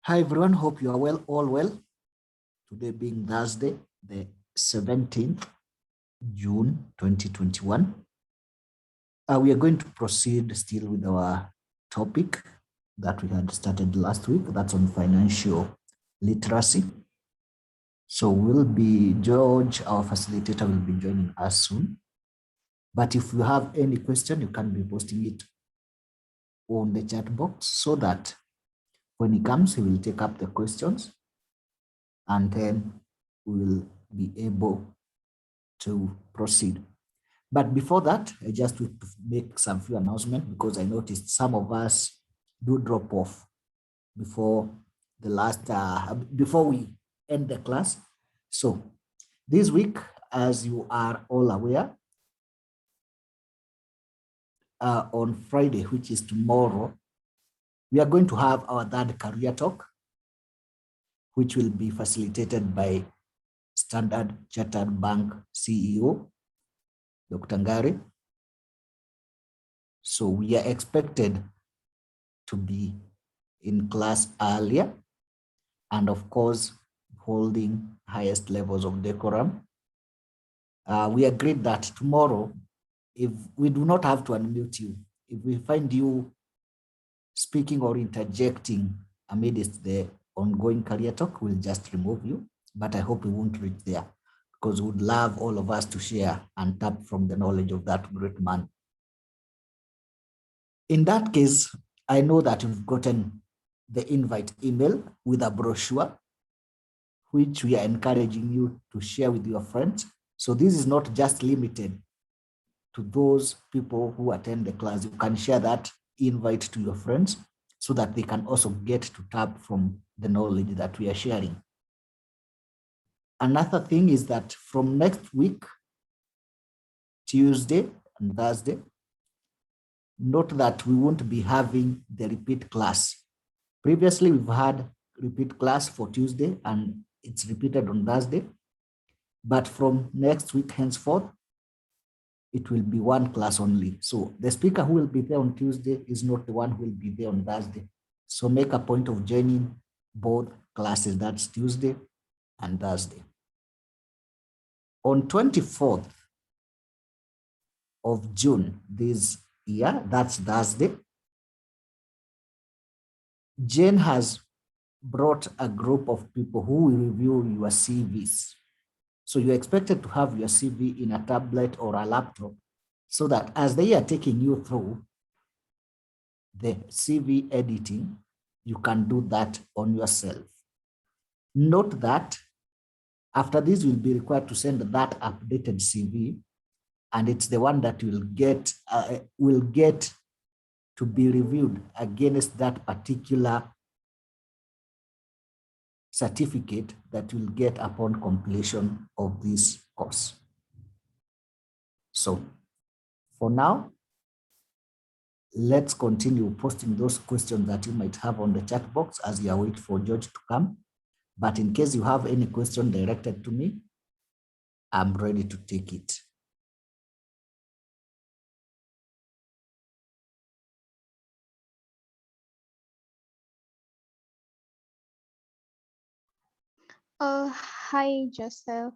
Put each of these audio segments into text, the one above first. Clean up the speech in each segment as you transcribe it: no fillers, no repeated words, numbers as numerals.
Hi everyone, hope you are well, all well. Today being Thursday, the 17th June 2021. We are going to proceed still with our topic that we had started last week. That's on financial literacy. So George, our facilitator, will be joining us soon. But if you have any question, you can be posting it on the chat box so that when he comes, he will take up the questions and then we will be able to proceed. But before that, I just want to make some few announcements because I noticed some of us do drop off before before we end the class. So this week, as you are all aware, on Friday, which is tomorrow, we are going to have our third career talk, which will be facilitated by Standard Chartered Bank CEO, Dr. Ngari. So we are expected to be in class earlier and of course, holding highest levels of decorum. We agreed that tomorrow, if we do not have to unmute you, if we find you speaking or interjecting amidst the ongoing career talk, we'll just remove you. But I hope we won't reach there because we would love all of us to share and tap from the knowledge of that great man. In that case, I know that you've gotten the invite email with a brochure, which we are encouraging you to share with your friends. So this is not just limited to those people who attend the class. You can share that invite to your friends so that they can also get to tap from the knowledge that we are sharing. Another thing is that from next week, Tuesday and Thursday, note that we won't be having the repeat class. Previously, we've had repeat class for Tuesday and it's repeated on Thursday. But from next week henceforth, it will be one class only. So the speaker who will be there on Tuesday is not the one who will be there on Thursday. So make a point of joining both classes, that's Tuesday and Thursday. On 24th of June this year, that's Thursday, Jane has brought a group of people who will review your CVs. So you're expected to have your CV in a tablet or a laptop so that as they are taking you through the CV editing, you can do that on yourself. Note that after this, you'll be required to send that updated CV, and it's the one that will get to be reviewed against that particular certificate that you'll get upon completion of this course. So for now, let's continue posting those questions that you might have on the chat box as you wait for George to come. But in case you have any question directed to me, I'm ready to take it. Hi, Joseph.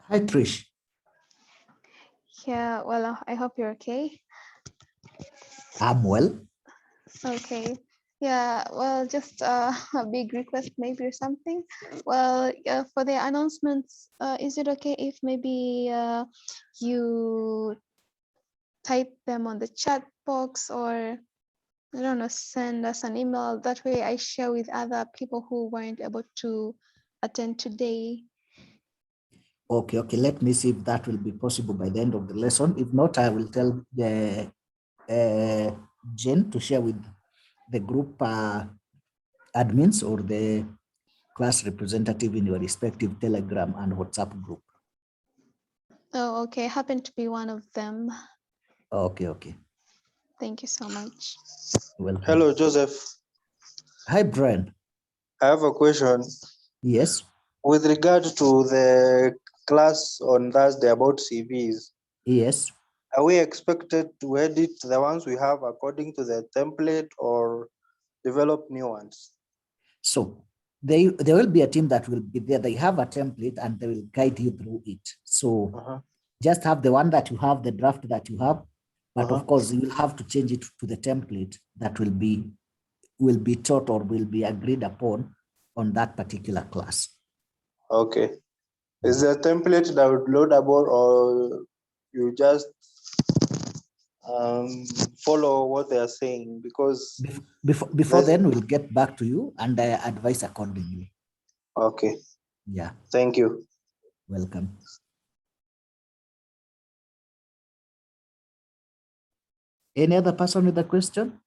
Hi, Trish. Yeah, well, I hope you're okay. I'm well. Okay. Yeah, well, just a big request maybe or something. Well, for the announcements, is it okay if maybe you type them on the chat box or, I don't know, send us an email? That way I share with other people who weren't able to attend today. Okay, let me see if that will be possible by the end of the lesson. If not, I will tell Jen to share with the group admins or the class representative in your respective Telegram and WhatsApp group. Oh, okay. I happen to be one of them. Okay. Thank you so much. Welcome. Hello, Joseph. Hi, Brian. I have a question. Yes. With regard to the class on Thursday about CVs. Yes. Are we expected to edit the ones we have according to the template or develop new ones? So there will be a team that will be there. They have a template and they will guide you through it. So just have the one that you have, the draft that you have, but of course you will have to change it to the template that will be taught or will be agreed upon on that particular class. Okay. Is the template downloadable or you just follow what they are saying? Because before then, we'll get back to you and advise accordingly. Okay. Yeah. Thank you. Welcome. Any other person with a question?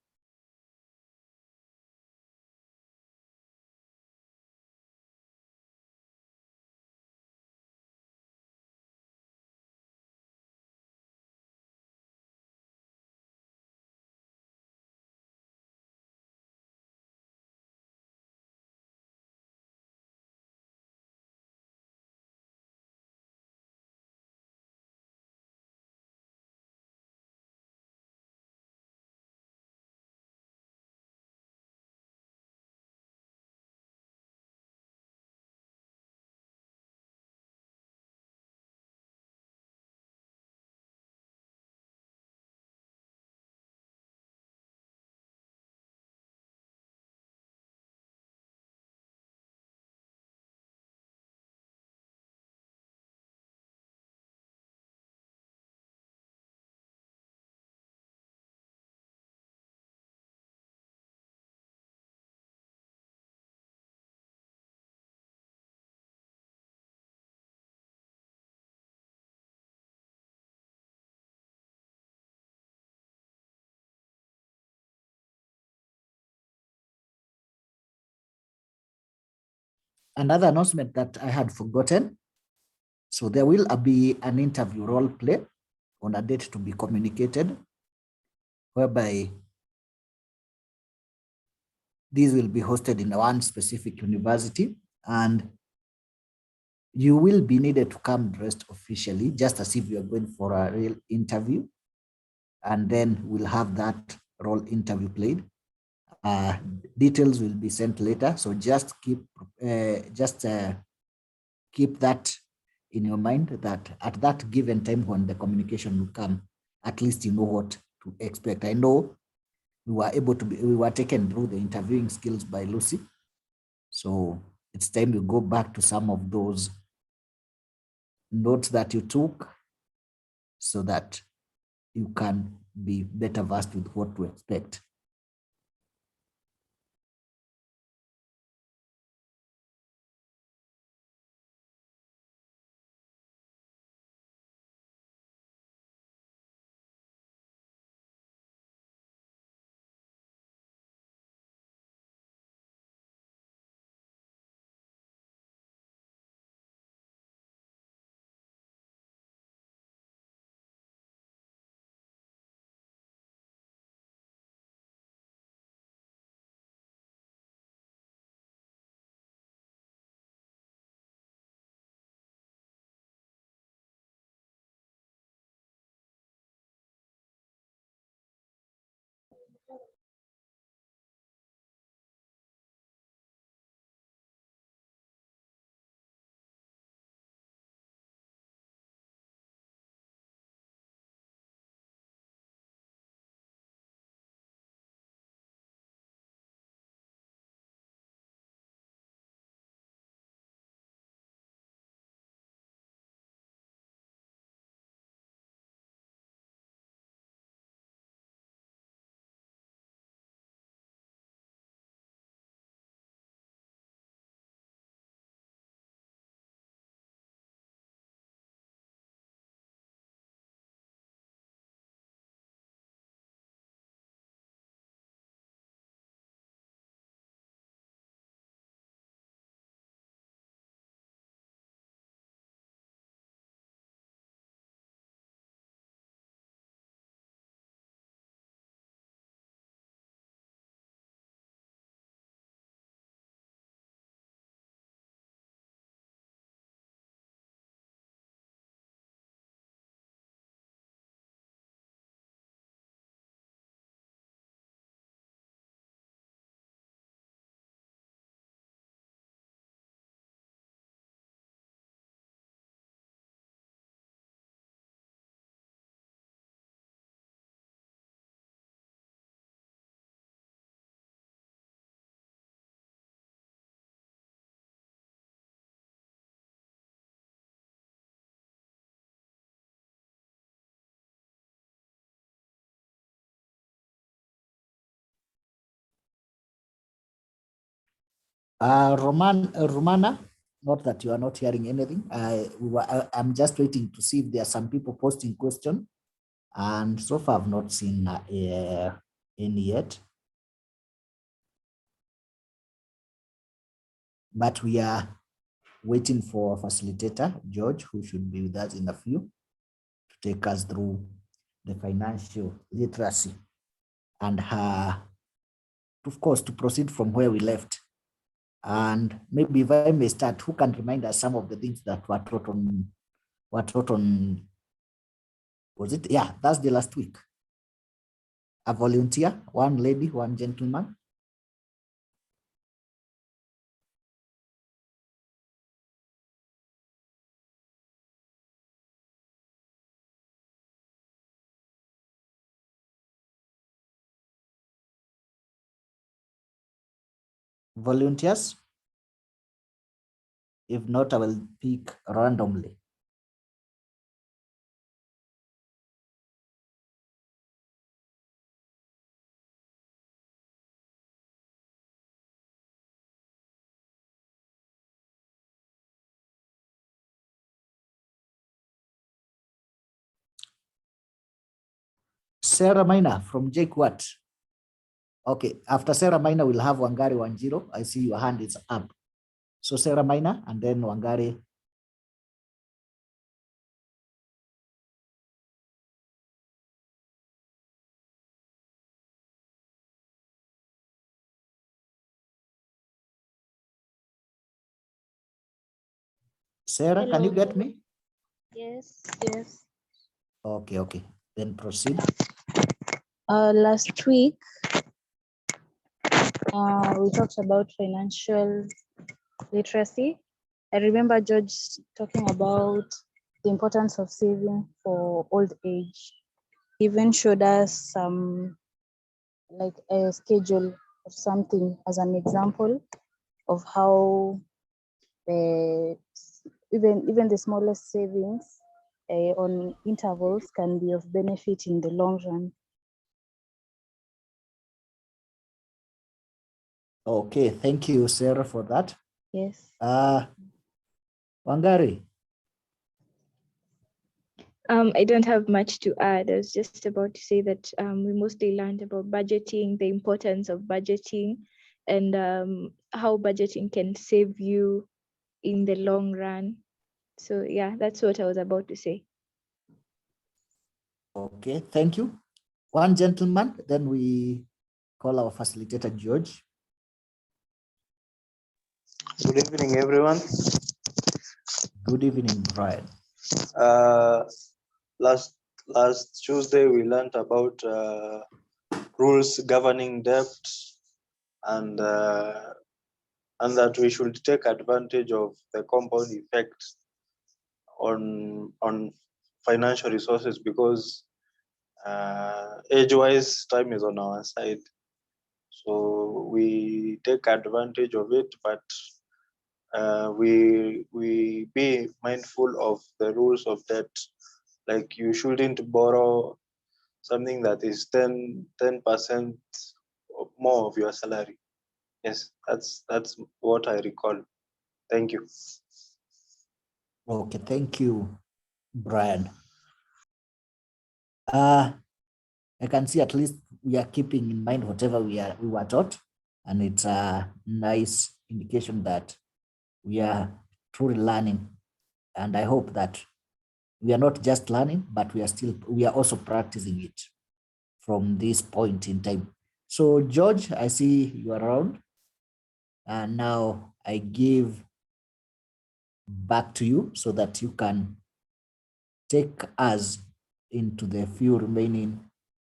Another announcement that I had forgotten. So there will be an interview role play on a date to be communicated, whereby these will be hosted in one specific university, and you will be needed to come dressed officially, just as if you are going for a real interview. And then we'll have that role interview played. Details will be sent later. So just keep that in your mind, that at that given time when the communication will come, at least you know what to expect. I know we were taken through the interviewing skills by Lucy. So it's time you go back to some of those notes that you took so that you can be better versed with what to expect. Romana, not that you are not hearing anything. I'm just waiting to see if there are some people posting question, and so far I've not seen any yet. But we are waiting for facilitator George, who should be with us in a few, to take us through the financial literacy and her, of course, to proceed from where we left. And maybe if I may start, who can remind us some of the things that were taught on, was it? Yeah, that's the last week. A volunteer, one lady, one gentleman. Volunteers? If not, I will pick randomly. Sarah Maina from JKUAT. Okay, after Sarah Maina, we'll have Wangari Wanjiro. I see your hand is up. So Sarah Maina and then Wangari. Sarah, Hello. can you get me? Yes. Okay, okay. Then proceed. Last week, we talked about financial literacy. I remember George talking about the importance of saving for old age. He even showed us some, like a schedule of something as an example of how even the smallest savings on intervals can be of benefit in the long run. Okay, thank you, Sarah, for that. Yes. Wangari. I don't have much to add. I was just about to say that we mostly learned about budgeting, the importance of budgeting, and how budgeting can save you in the long run. So yeah, that's what I was about to say. Okay, thank you. One gentleman, then we call our facilitator, George. Good evening, everyone. Good evening, Brian. Last Tuesday, we learned about rules governing debt and that we should take advantage of the compound effect on financial resources because age-wise, time is on our side. So we take advantage of it, but we be mindful of the rules of debt. Like you shouldn't borrow something that is 10% more of your salary. Yes, that's what I recall. Thank you. Okay, thank you, Brian. I can see at least we are keeping in mind whatever we were taught, and it's a nice indication that we are truly learning. And I hope that we are not just learning, but we are also practicing it from this point in time. So George, I see you are around, and now I give back to you so that you can take us into the few remaining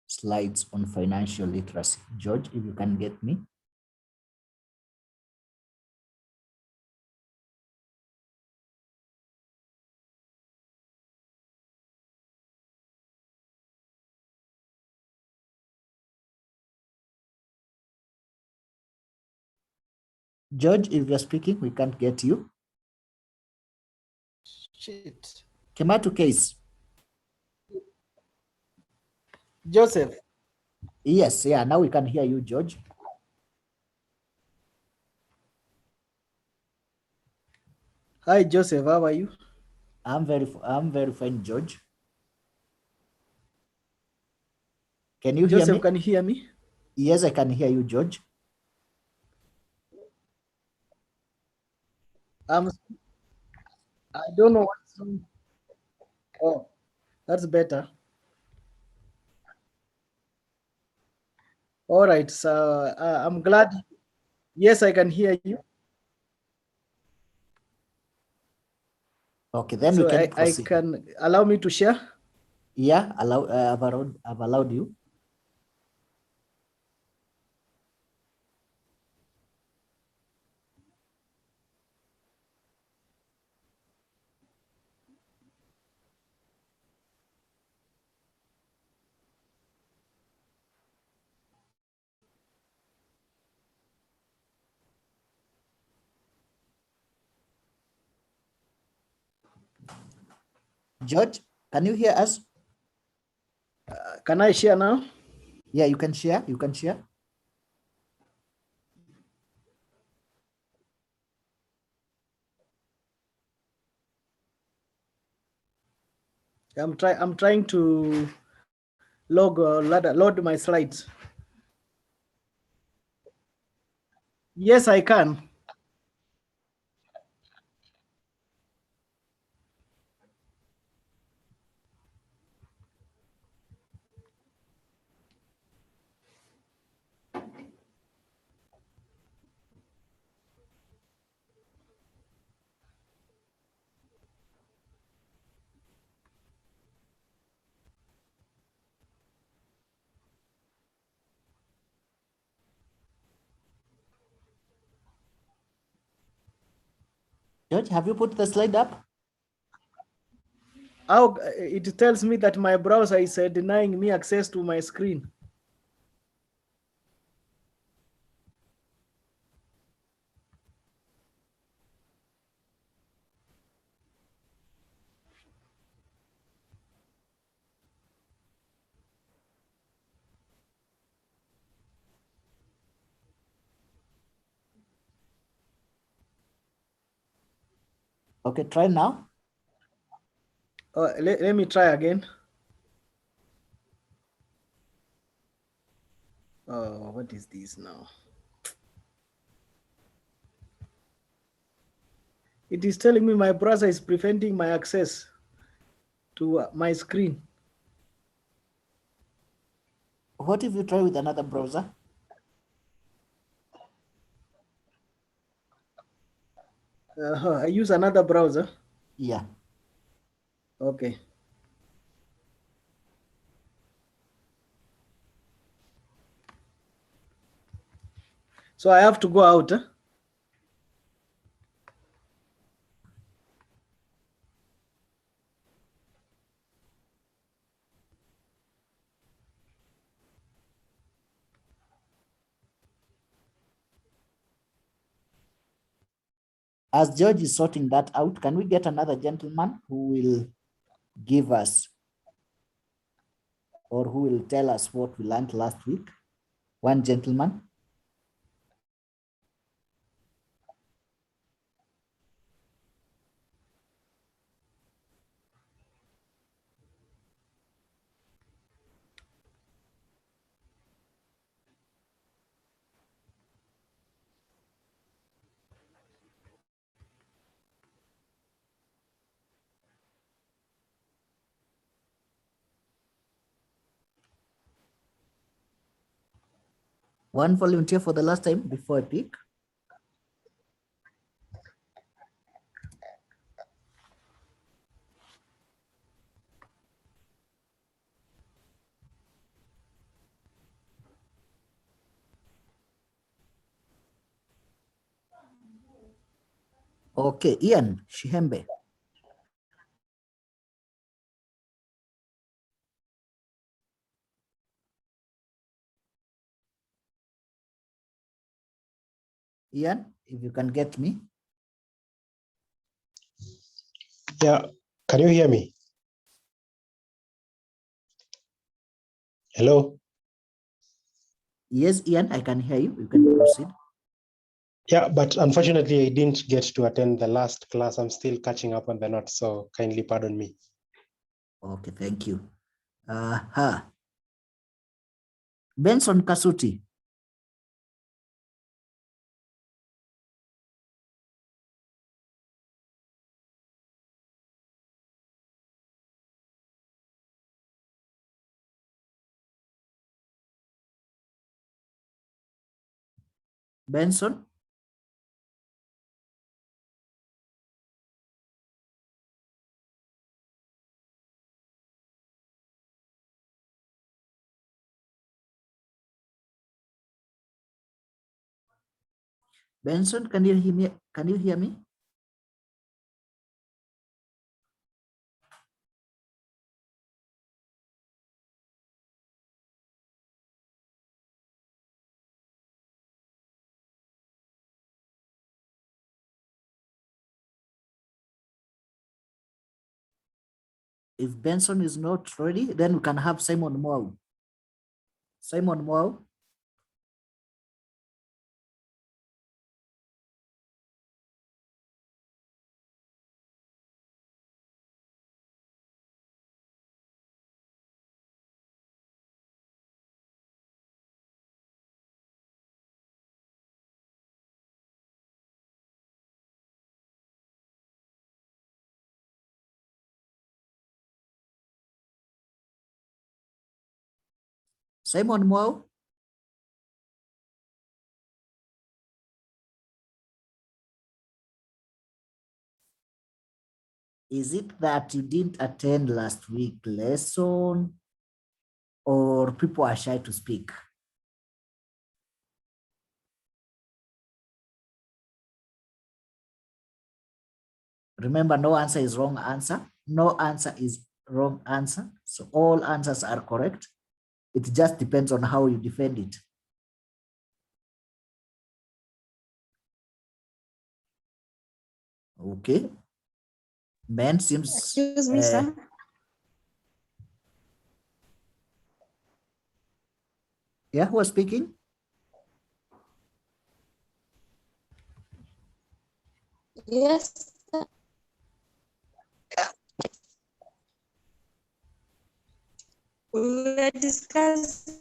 slides on financial literacy. George, if you can get me. George, if you're speaking, we can't get you. Shit. Kenyatta case. Joseph. Yes, yeah, now we can hear you, George. Hi, Joseph. How are you? I'm very fine, George. Can you hear Joseph, me? can you hear me? Yes, I can hear you, George. I'm. I don't know what's wrong. Oh, that's better. All right. So I'm glad. Yes, I can hear you. Okay, then we So can I proceed. can allow me to share. Yeah, I've allowed you. George, can you hear us? Can I share now? Yeah, you can share. You can share. I'm trying to load my slides. Yes, I can. George, have you put the slide up? How it tells me that my browser is denying me access to my screen. Okay, try now. Let me try again. Oh, what is this now? It is telling me my browser is preventing my access to my screen. What if you try with another browser? I use another browser. Yeah. Okay. So I have to go out. As George is sorting that out, can we get another gentleman who will give us or who will tell us what we learned last week? One gentleman. One volunteer for the last time before I pick. Okay, Ian Shihembe. Ian, if you can get me. Yeah, can you hear me? Hello? Yes, Ian, I can hear you. You can proceed. Yeah, but unfortunately, I didn't get to attend the last class. I'm still catching up on the notes, so kindly pardon me. Okay, thank you. Benson Kasuti. Benson? Benson, can you hear me? Can you hear me? If Benson is not ready, then we can have Simon Mwau. Simon Mwau. Simon Mwau. Is it that you didn't attend last week lesson or people are shy to speak? Remember, no answer is wrong answer. No answer is wrong answer. So all answers are correct. It just depends on how you defend it. Okay. Ben seems. Excuse me, sir. Yeah, who was speaking? Yes. We were discussing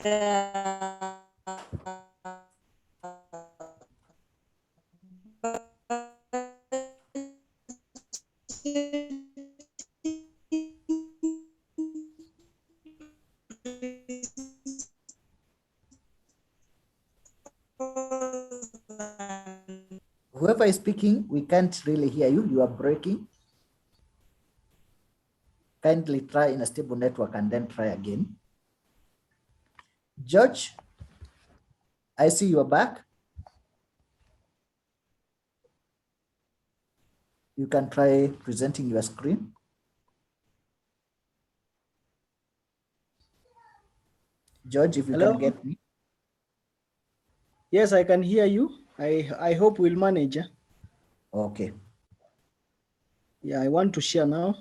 the Whoever is speaking, we can't really hear you. You are breaking. Kindly try in a stable network and then try again. George, I see you are back. You can try presenting your screen. George, if you Hello? can get me. Yes, I can hear you. I hope we'll manage. Okay. Yeah, I want to share now.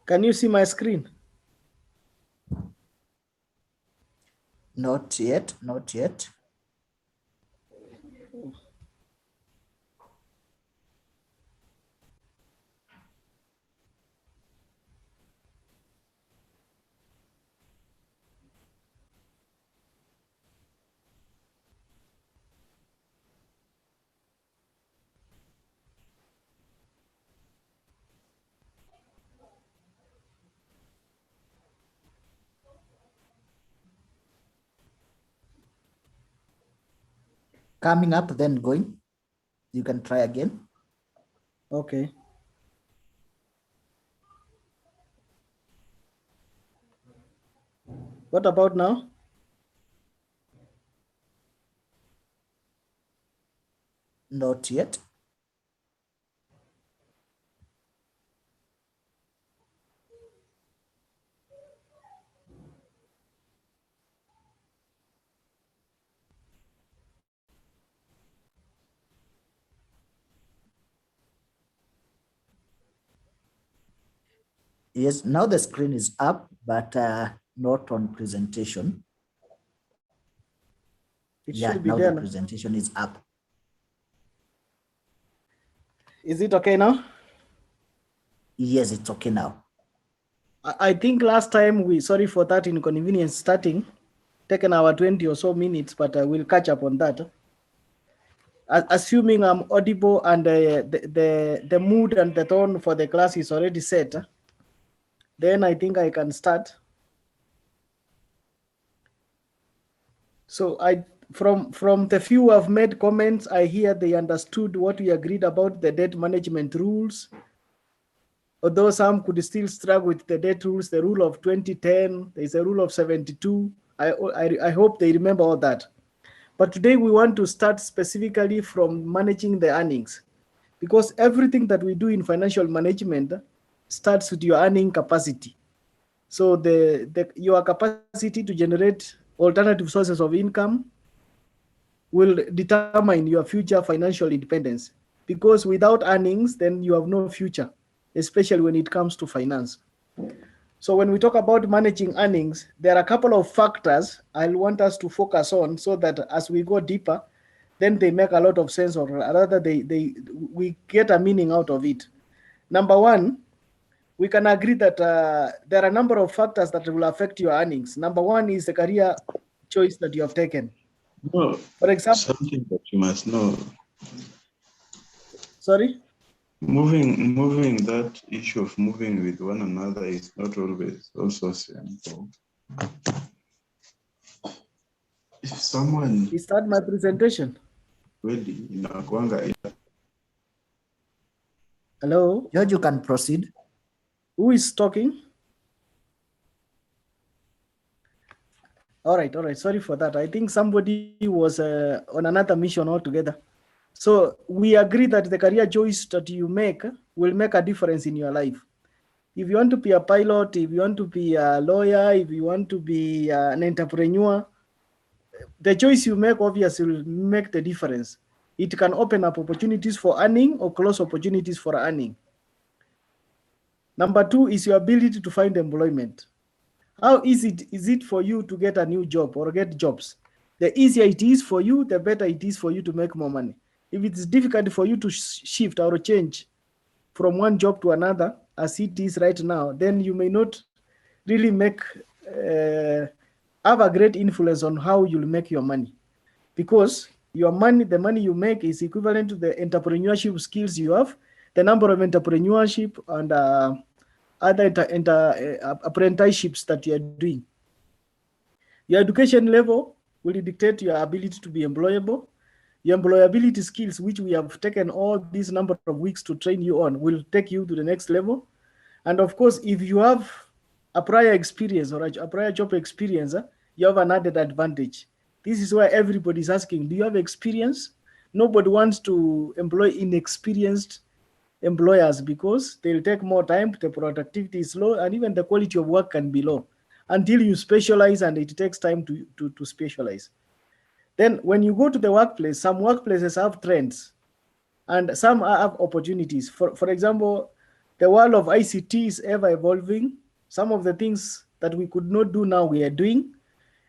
Can you see my screen? Not yet, not yet. Coming up, then going. You can try again. Okay. What about now? Not yet. Yes, now the screen is up, but not on presentation. It Yeah, should be now there the now. presentation is up. Is it okay now? Yes, it's okay now. I think last time sorry for that inconvenience starting, taken our 20 or so minutes, but we'll catch up on that. Assuming I'm audible and the mood and the tone for the class is already set, then I think I can start. So from the few who have made comments, I hear they understood what we agreed about the debt management rules. Although some could still struggle with the debt rules, the rule of 2010, there's a rule of 72. I hope they remember all that. But today we want to start specifically from managing the earnings, because everything that we do in financial management starts with your earning capacity. So your capacity to generate alternative sources of income will determine your future financial independence. Because without earnings, then you have no future, especially when it comes to finance. So when we talk about managing earnings, there are a couple of factors I want us to focus on so that as we go deeper, then they make a lot of sense, or rather we get a meaning out of it. Number one, we can agree that there are a number of factors that will affect your earnings. Number one is the career choice that you have taken. No, For example, something that you must know. Sorry? Moving that issue of moving with one another is not always also simple. If someone Is that my presentation? really inakuanga. Hello? George, you can proceed. Who is talking? All right. Sorry for that. I think somebody was on another mission altogether. So we agree that the career choice that you make will make a difference in your life. If you want to be a pilot, if you want to be a lawyer, if you want to be an entrepreneur, the choice you make obviously will make the difference. It can open up opportunities for earning or close opportunities for earning. Number two is your ability to find employment. How easy is it for you to get a new job or get jobs? The easier it is for you, the better it is for you to make more money. If it's difficult for you to shift or change from one job to another, as it is right now, then you may not really have a great influence on how you'll make your money, because your money, the money you make, is equivalent to the entrepreneurship skills you have, the number of entrepreneurship and other apprenticeships that you are doing. Your education level will dictate your ability to be employable. Your employability skills, which we have taken all these number of weeks to train you on, will take you to the next level. And of course, if you have a prior experience or a prior job experience, you have an added advantage. This is why everybody is asking, do you have experience? Nobody wants to employ inexperienced employers because they'll take more time, the productivity is low, and even the quality of work can be low until you specialize, and it takes time to specialize. Then when you go to the workplace, some workplaces have trends and some have opportunities. For example, the world of ICT is ever evolving. Some of the things that we could not do now, we are doing.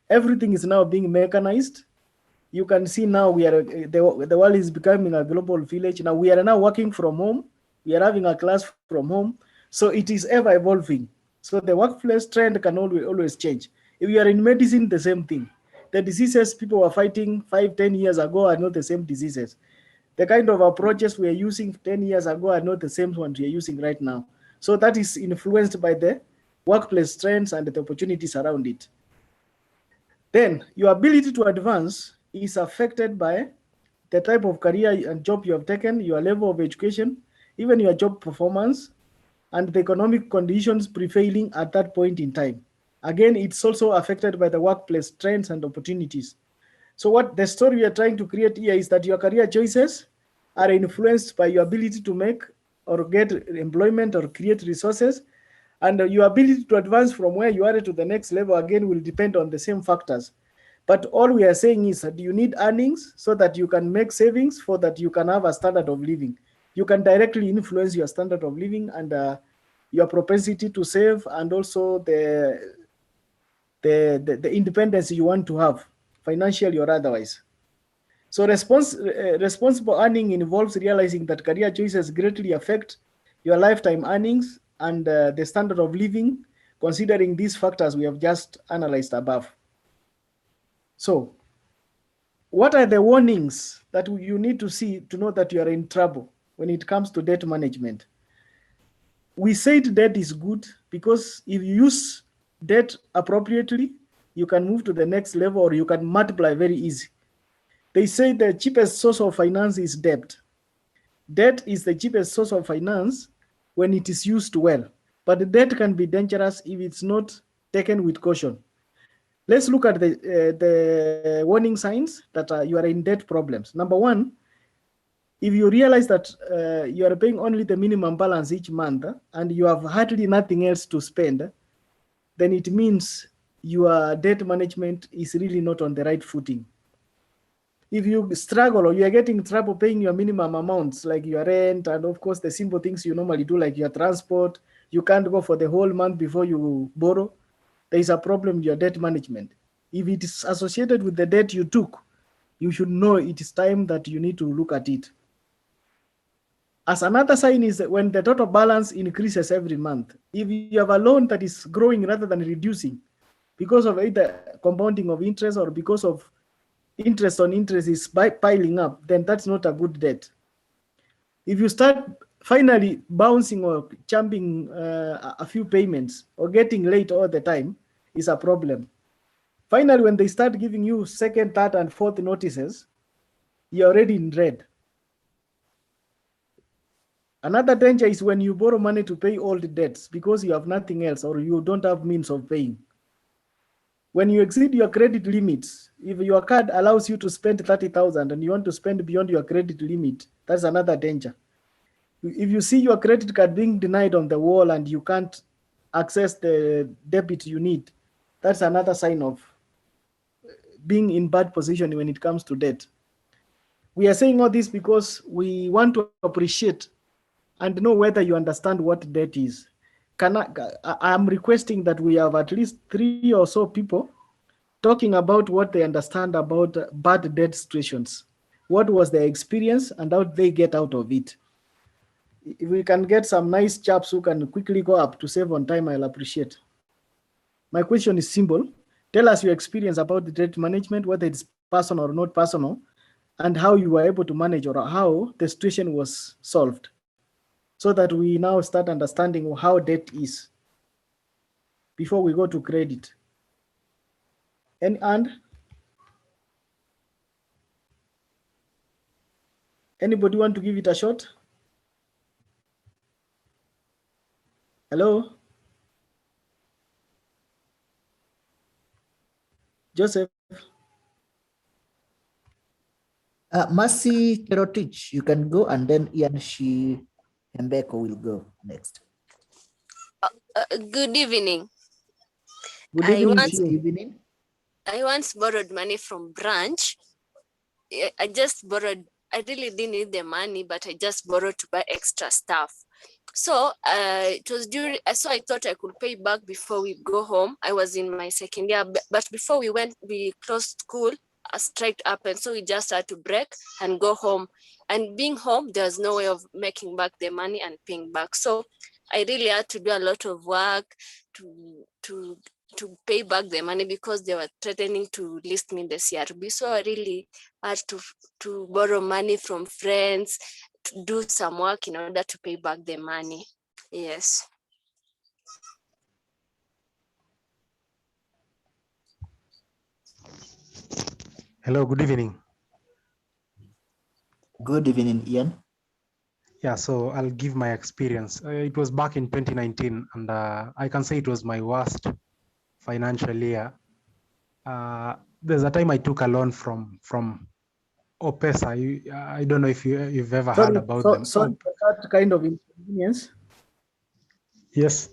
Everything is now being mechanized. You can see now the world is becoming a global village. Now we are now working from home. We are having a class from home. So it is ever evolving. So the workplace trend can always change. If you are in medicine, the same thing. The diseases people were fighting 5-10 years ago are not the same diseases. The kind of approaches we are using 10 years ago are not the same ones we are using right now. So that is influenced by the workplace trends and the opportunities around it. Then your ability to advance is affected by the type of career and job you have taken, your level of education, even your job performance, and the economic conditions prevailing at that point in time. Again, it's also affected by the workplace trends and opportunities. So what the story we are trying to create here is that your career choices are influenced by your ability to make or get employment or create resources, and your ability to advance from where you are to the next level again will depend on the same factors. But all we are saying is that you need earnings so that you can make savings, so that you can have a standard of living. You can directly influence your standard of living and your propensity to save, and also the independence you want to have, financially or otherwise. So responsible earning involves realizing that career choices greatly affect your lifetime earnings and the standard of living, considering these factors we have just analyzed above. So what are the warnings that you need to see to know that you are in trouble when it comes to debt management? We said debt is good because if you use debt appropriately, you can move to the next level, or you can multiply very easy. They say the cheapest source of finance is debt. Debt is the cheapest source of finance when it is used well, but the debt can be dangerous if it's not taken with caution. Let's look at the warning signs that you are in debt problems. Number one, if you realize that you are paying only the minimum balance each month and you have hardly nothing else to spend, then it means your debt management is really not on the right footing. If you struggle or you are getting trouble paying your minimum amounts, like your rent and of course the simple things you normally do, like your transport, you can't go for the whole month before you borrow, there is a problem with your debt management. If it is associated with the debt you took, you should know it is time that you need to look at it. As another sign is that when the total balance increases every month, if you have a loan that is growing rather than reducing because of either compounding of interest or because of interest on interest is piling up, then that's not a good debt. If you start finally bouncing or jumping a few payments or getting late all the time, is a problem. Finally, when they start giving you second, third, and fourth notices, you're already in red. Another danger is when you borrow money to pay all the debts because you have nothing else or you don't have means of paying. When you exceed your credit limits, if your card allows you to spend 30,000 and you want to spend beyond your credit limit, that's another danger. If you see your credit card being denied on the wall and you can't access the debit you need, that's another sign of being in bad position when it comes to debt. We are saying all this because we want to appreciate and know whether you understand what debt is. I'm requesting that we have at least 3 or so people talking about what they understand about bad debt situations. What was their experience and how they get out of it? If we can get some nice chaps who can quickly go up to save on time, I'll appreciate. My question is simple. Tell us your experience about the debt management, whether it's personal or not personal, and how you were able to manage or how the situation was solved, so that we now start understanding how debt is before we go to credit. And anybody want to give it a shot? Hello? Joseph? Mercy Kerotich, you can go, and then Ian Shi Mbeko will go next. Good evening. Good evening to you. Evening. I once borrowed money from branch. I just borrowed. I really didn't need the money, but I just borrowed to buy extra stuff. So it was during. So I thought I could pay back before we go home. I was in my second year, but before we closed school. A strike happened, so we just had to break and go home. And being home, there's no way of making back the money and paying back. So I really had to do a lot of work to pay back the money because they were threatening to list me in the CRB. So I really had to borrow money from friends to do some work in order to pay back the money. Yes. Hello, good evening. Good evening, Ian. Yeah, so I'll give my experience. It was back in 2019, and I can say it was my worst financial year. There's a time I took a loan from Opesa. I don't know if you've ever heard about them. So that kind of inconvenience. Yes.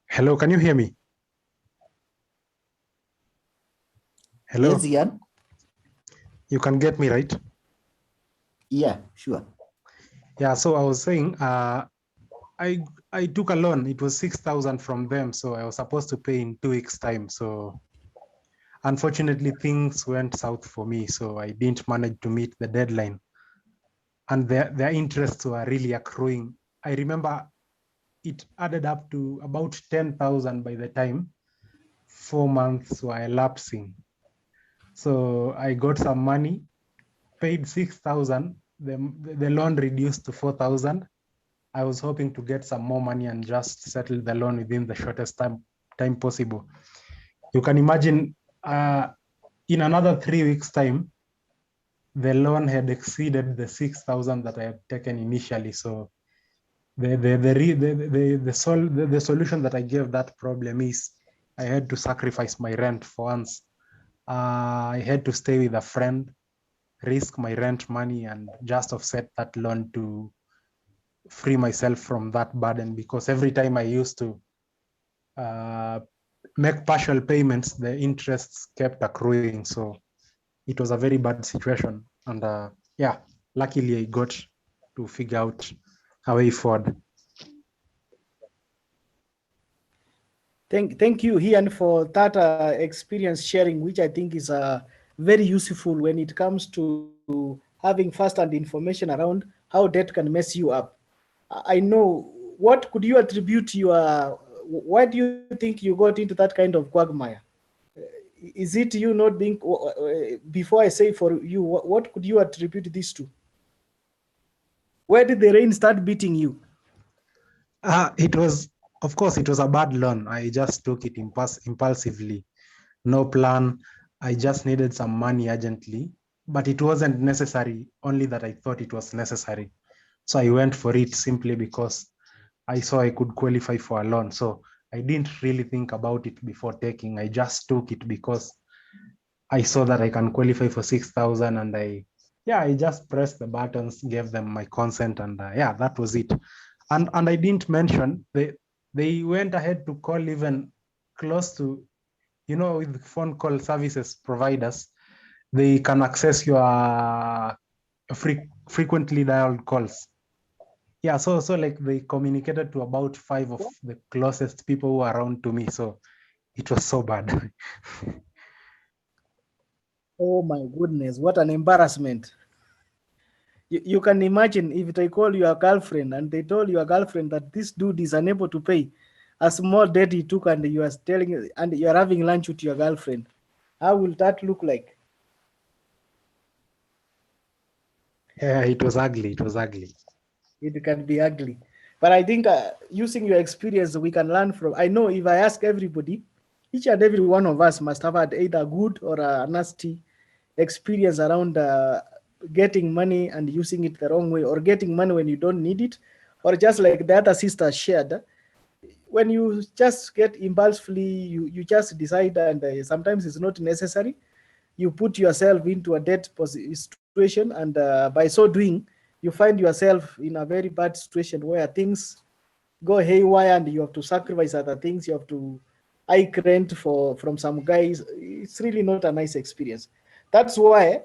Hello, can you hear me? Hello. Yes, Ian. You can get me, right? Yeah, sure. Yeah, so I was saying, I took a loan. It was 6,000 from them, so I was supposed to pay in 2 weeks' time. So unfortunately, things went south for me, so I didn't manage to meet the deadline. And their interests were really accruing. I remember it added up to about 10,000 by the time 4 months were elapsing. So I got some money, paid 6,000. The loan reduced to 4,000. I was hoping to get some more money and just settle the loan within the shortest time possible. You can imagine in another 3 weeks' time, the loan had exceeded the 6,000 that I had taken initially. So the solution that I gave that problem is I had to sacrifice my rent for once. I had to stay with a friend, risk my rent money, and just offset that loan to free myself from that burden, because every time I used to make partial payments, the interests kept accruing. So it was a very bad situation. And yeah, luckily I got to figure out a way forward. Thank you, Ian, for that experience sharing, which I think is very useful when it comes to having first-hand information around how debt can mess you up. I know, what could you attribute your, why do you think you got into that kind of quagmire? Is it you not being, before I say for you, what could you attribute this to? Where did the rain start beating you? It was, of course, it was a bad loan. I just took it impulsively. No plan. I just needed some money urgently, but it wasn't necessary, only that I thought it was necessary. So I went for it simply because I saw I could qualify for a loan. So I didn't really think about it before taking. I just took it because I saw that I can qualify for 6,000, and I just pressed the buttons, gave them my consent, and yeah, that was it. And I didn't mention, they went ahead to call even close to, with phone call services providers, they can access your frequently dialed calls. Yeah, so like they communicated to about 5 of the closest people who are around to me. So it was so bad. Oh my goodness, what an embarrassment. You can imagine if they call your girlfriend and they told your girlfriend that this dude is unable to pay a small debt he took, and you are telling, and you are having lunch with your girlfriend. How will that look like? Yeah, it was ugly. It was ugly. It can be ugly. But I think using your experience, we can learn from. I know if I ask everybody, each and every one of us must have had either good or a nasty experience around getting money and using it the wrong way, or getting money when you don't need it, or just like the other sister shared, when you just get impulsively, you just decide, and sometimes it's not necessary. You put yourself into a debt situation, and by so doing, you find yourself in a very bad situation where things go haywire, and you have to sacrifice other things. You have to hike rent from some guys. It's really not a nice experience. That's why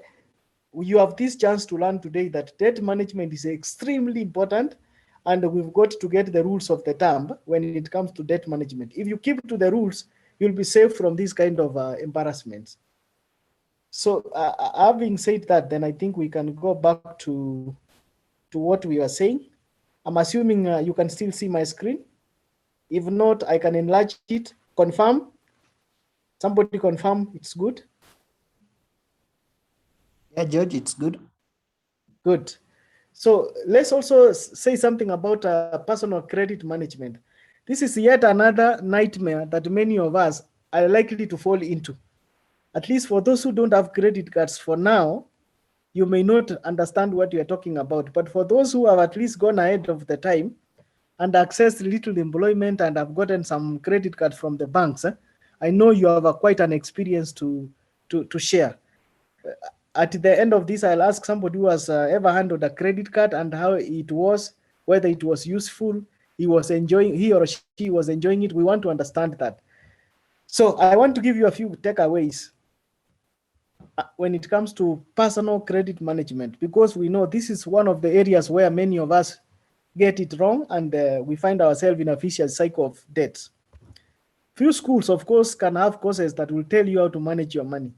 you have this chance to learn today that debt management is extremely important, and we've got to get the rules of the thumb when it comes to debt management. If you keep to the rules, you'll be safe from these kind of embarrassments. So having said that, then I think we can go back to what we were saying. I'm assuming you can still see my screen. If not, I can enlarge it. Confirm. Somebody confirm it's good. Yeah, George, it's good. Good. So let's also say something about personal credit management. This is yet another nightmare that many of us are likely to fall into. At least for those who don't have credit cards for now, you may not understand what you're talking about. But for those who have at least gone ahead of the time and accessed little employment and have gotten some credit cards from the banks, I know you have quite an experience to share. At the end of this, I'll ask somebody who has ever handled a credit card and how it was, whether it was useful, he or she was enjoying it. We want to understand that. So I want to give you a few takeaways. when it comes to personal credit management, because we know this is one of the areas where many of us get it wrong, and we find ourselves in a vicious cycle of debt. Few schools, of course, can have courses that will tell you how to manage your money.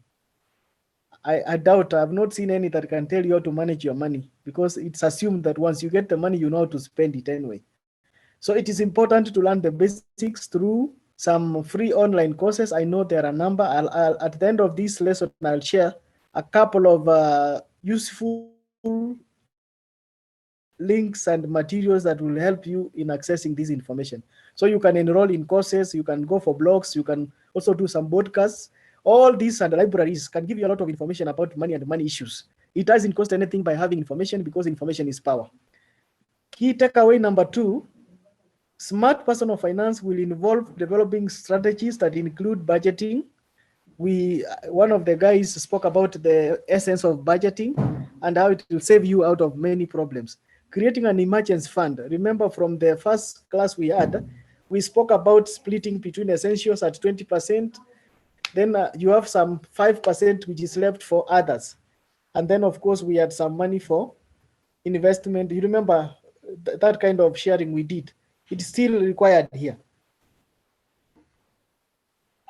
I doubt, I've not seen any that can tell you how to manage your money, because it's assumed that once you get the money, you know how to spend it anyway. So it is important to learn the basics through some free online courses. I know there are a number. At the end of this lesson, I'll share a couple of useful links and materials that will help you in accessing this information. So you can enroll in courses, you can go for blogs, you can also do some podcasts. All these and libraries can give you a lot of information about money and money issues. It doesn't cost anything by having information, because information is power. Key takeaway number 2, smart personal finance will involve developing strategies that include budgeting. One of the guys spoke about the essence of budgeting and how it will save you out of many problems. Creating an emergency fund. Remember from the first class we had, we spoke about splitting between essentials at 20%. Then you have some 5% which is left for others. And then of course we had some money for investment. You remember that kind of sharing we did. It's still required here.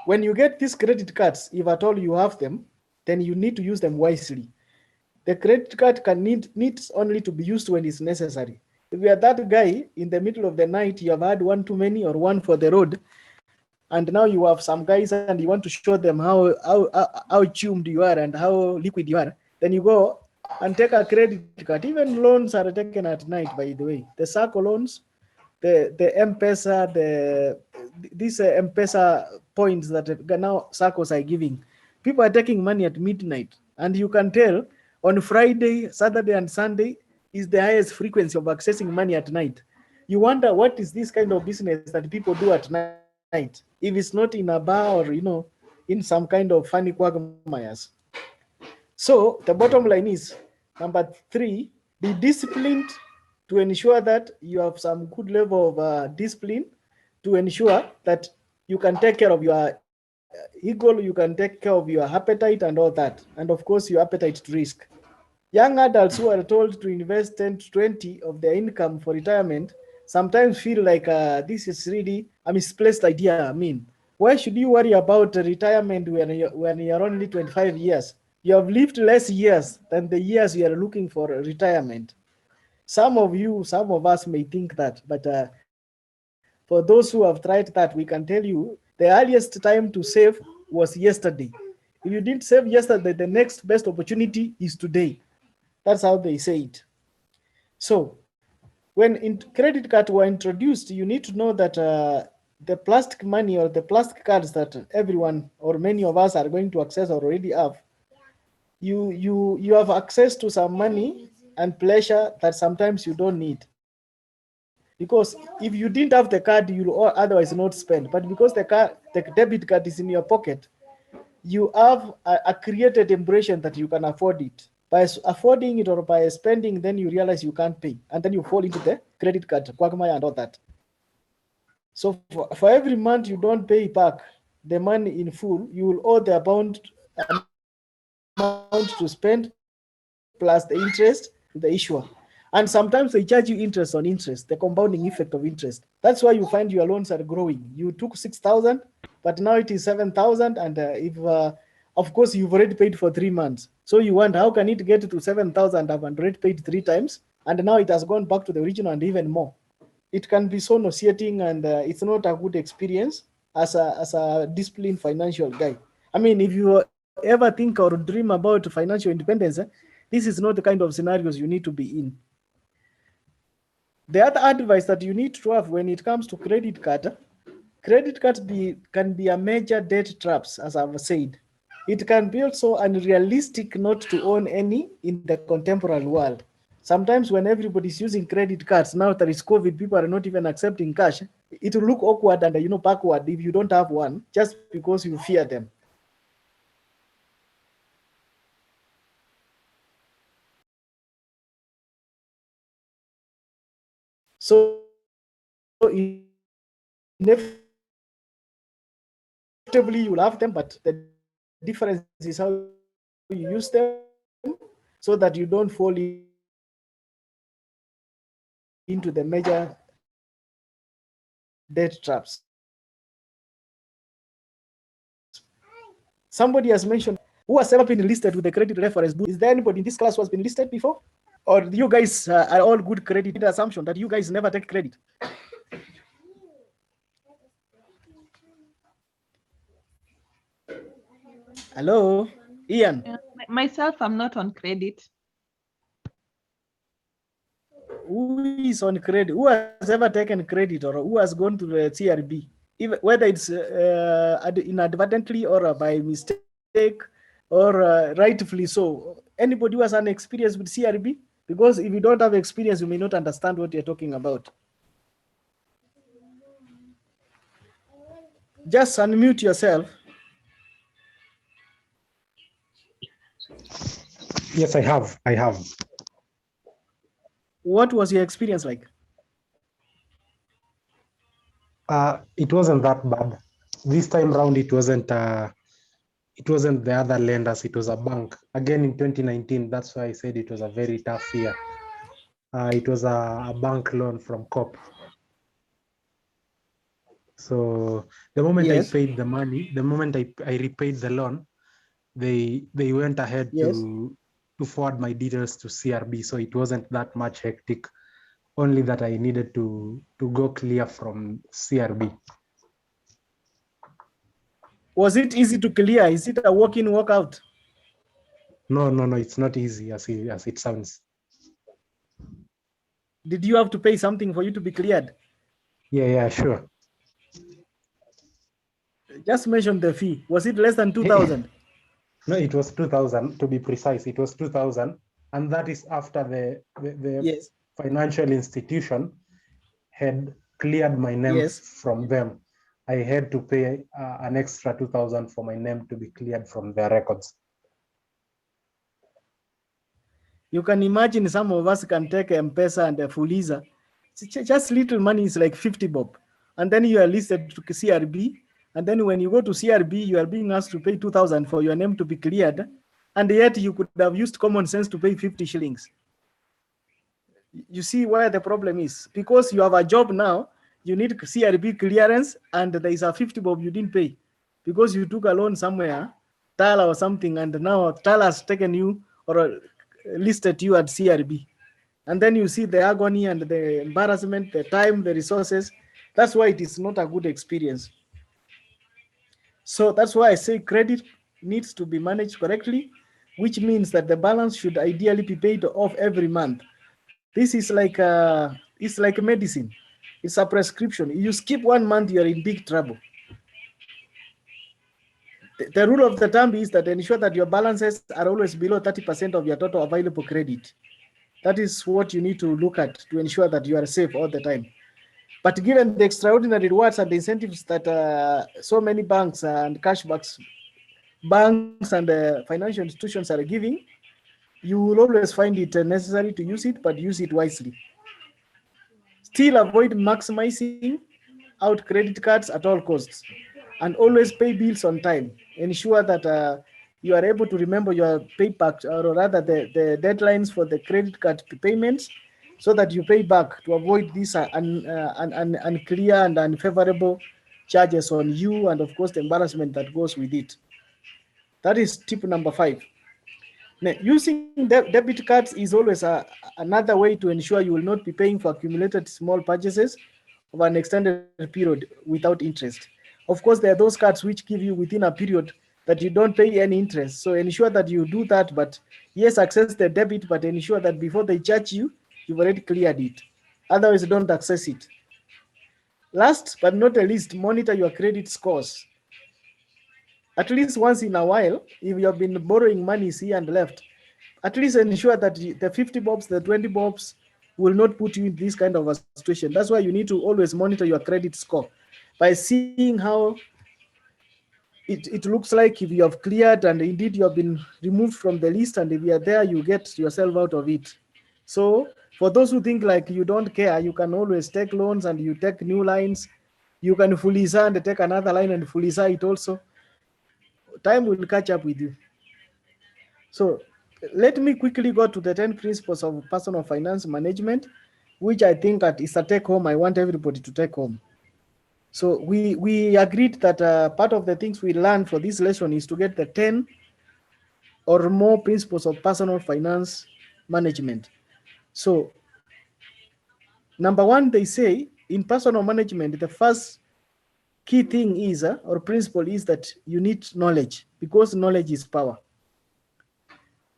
When you get these credit cards, if at all you have them, then you need to use them wisely. The credit card needs only to be used when it's necessary. If you are that guy in the middle of the night, you have had one too many or one for the road, and now you have some guys and you want to show them how tuned you are and how liquid you are, then you go and take a credit card. Even loans are taken at night, by the way. The circle loans, the M-Pesa, these M-Pesa points that now circles are giving. People are taking money at midnight, and you can tell on Friday, Saturday, and Sunday is the highest frequency of accessing money at night. You wonder what is this kind of business that people do at night, if it's not in a bar or in some kind of funny quagmires. So the bottom line is, number 3, be disciplined to ensure that you have some good level of discipline to ensure that you can take care of your ego, you can take care of your appetite and all that, and of course your appetite to risk. Young adults who are told to invest 10 to 20 of their income for retirement sometimes feel like this is really a misplaced idea. I mean, why should you worry about retirement when you're only 25 years? You have lived less years than the years you are looking for retirement. Some of us may think that, but for those who have tried that, we can tell you the earliest time to save was yesterday. If you didn't save yesterday, the next best opportunity is today. That's how they say it. So when credit cards were introduced, you need to know that the plastic money or the plastic cards that everyone or many of us are going to access or already have, you have access to some money and pleasure that sometimes you don't need. Because if you didn't have the card, you'll otherwise not spend. But because the debit card is in your pocket, you have a created impression that you can afford it. By affording it or by spending, then you realize you can't pay, and then you fall into the credit card quagmire and all that. So for every month you don't pay back the money in full, you will owe the amount to spend plus the interest to the issuer. And sometimes they charge you interest on interest, the compounding effect of interest. That's why you find your loans are growing. You took 6,000, but now it is 7,000. And if of course you've already paid for 3 months, so you wonder how can it get to 7,000? I've already paid 3 times, and now it has gone back to the original and even more. It can be so nauseating, and it's not a good experience as a disciplined financial guy. I mean, if you ever think or dream about financial independence, this is not the kind of scenarios you need to be in. The other advice that you need to have when it comes to credit cards can be a major debt traps, as I've said. It can be also unrealistic not to own any in the contemporary world. Sometimes when everybody's using credit cards, now that is COVID, people are not even accepting cash. It will look awkward and backward if you don't have one, just because you fear them. So inevitably you will have them, but the difference is how you use them. you use them so that you don't fall into the major debt traps. Somebody has mentioned who has ever been listed with the credit reference book. Is there anybody in this class who has been listed before? Or you guys are all good credit? The assumption that you guys never take credit. Hello, Ian. Myself, I'm not on credit. Who is on credit? Who has ever taken credit or who has gone to the CRB? Even whether it's inadvertently or by mistake or rightfully so. Anybody who has an experience with CRB? Because if you don't have experience, you may not understand what you're talking about. Just unmute yourself. Yes, I have. What was your experience like? It wasn't that bad. This time round, it wasn't the other lenders, it was a bank. Again, in 2019, that's why I said it was a very tough year. It was a bank loan from COP. So the moment Yes. I paid the money, the moment I repaid the loan, they went ahead to forward my details to CRB. So it wasn't that much hectic, only that I needed to go clear from CRB. Was it easy to clear? Is it a walk in, walk out? No, it's not easy as it sounds. Did you have to pay something for you to be cleared? Yeah, sure. Just mention the fee. Was it less than 2,000? No, it was 2,000 to be precise. It was 2,000, and that is after the Yes. financial institution had cleared my name from them. I had to pay an extra 2,000 for my name to be cleared from their records. You can imagine some of us can take M-Pesa and a Fuliza. Just little money is like 50 bob. And then you are listed to CRB. And then when you go to CRB, you are being asked to pay 2,000 for your name to be cleared. And yet you could have used common sense to pay 50 shillings. You see where the problem is. Because you have a job now, you need CRB clearance, and there is a 50 bob you didn't pay. Because you took a loan somewhere, Tala or something, and now Tala has taken you or listed you at CRB. And then you see the agony and the embarrassment, the time, the resources. That's why it is not a good experience. So that's why I say credit needs to be managed correctly, which means that the balance should ideally be paid off every month. This is like it's like medicine. It's a prescription. You skip 1 month, you're in big trouble. The rule of the thumb is that ensure that your balances are always below 30% of your total available credit. That is what you need to look at to ensure that you are safe all the time. But given the extraordinary rewards and the incentives that so many banks and cashbacks, banks and financial institutions are giving, you will always find it necessary to use it, but use it wisely. Still avoid maximizing out credit cards at all costs, and always pay bills on time. Ensure that you are able to remember your payback, or rather the deadlines for the credit card payments, so that you pay back to avoid these unclear and unfavorable charges on you, and of course the embarrassment that goes with it. That is tip number 5. Now, using debit cards is always another way to ensure you will not be paying for accumulated small purchases of an extended period without interest. Of course, there are those cards which give you within a period that you don't pay any interest. So ensure that you do that, but yes, access the debit, but ensure that before they charge you, you've already cleared it. Otherwise, don't access it. Last but not the least, monitor your credit scores. At least once in a while, if you have been borrowing money see and left, at least ensure that the 50 bobs, the 20 bobs will not put you in this kind of a situation. That's why you need to always monitor your credit score by seeing how it looks like, if you have cleared and indeed you have been removed from the list, and if you are there, you get yourself out of it. So for those who think like you don't care, you can always take loans and you take new lines. You can Fuliza and take another line and Fuliza it also. Time will catch up with you. So let me quickly go to the 10 principles of personal finance management, which I think that is a take home. I want everybody to take home. So we agreed that part of the things we learn for this lesson is to get the 10 or more principles of personal finance management. So number one, they say in personal management, the first key thing is, or principle is that you need knowledge, because knowledge is power.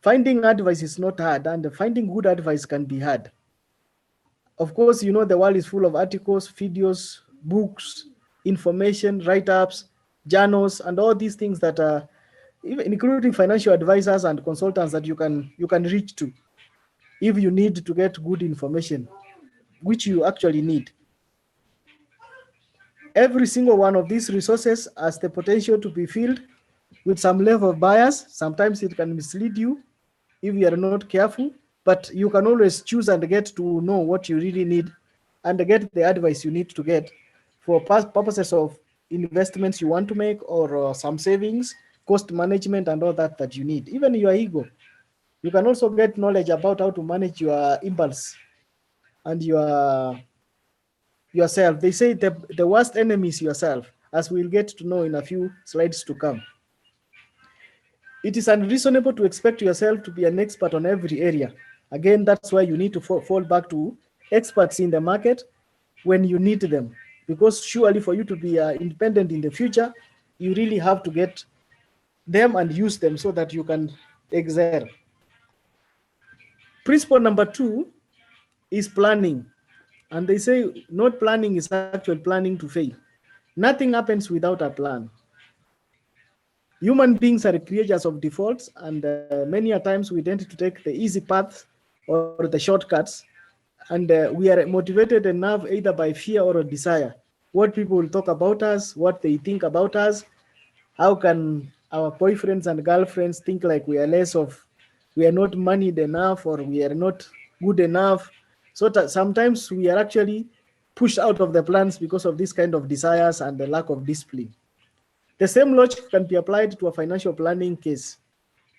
Finding advice is not hard, and finding good advice can be hard. Of course, you know, the world is full of articles, videos, books, information, write-ups, journals, and all these things that are, even including financial advisors and consultants that you can reach to if you need to get good information, which you actually need. Every single one of these resources has the potential to be filled with some level of bias. Sometimes it can mislead you if you are not careful, but you can always choose and get to know what you really need and get the advice you need to get for purposes of investments you want to make, or some savings, cost management, and all that you need. Even your ego. You can also get knowledge about how to manage your impulse and yourself. They say the worst enemy is yourself, as we'll get to know in a few slides to come. It is unreasonable to expect yourself to be an expert on every area. Again, that's why you need to fall back to experts in the market when you need them, because surely for you to be independent in the future, you really have to get them and use them so that you can excel. Principle number 2 is planning. And they say not planning is actual planning to fail. Nothing happens without a plan. Human beings are creatures of defaults, and many a times we tend to take the easy path or the shortcuts, and we are motivated enough either by fear or a desire. What people will talk about us, what they think about us, how can our boyfriends and girlfriends think like we are not moneyed enough, or we are not good enough. So sometimes we are actually pushed out of the plans because of this kind of desires and the lack of discipline. The same logic can be applied to a financial planning case.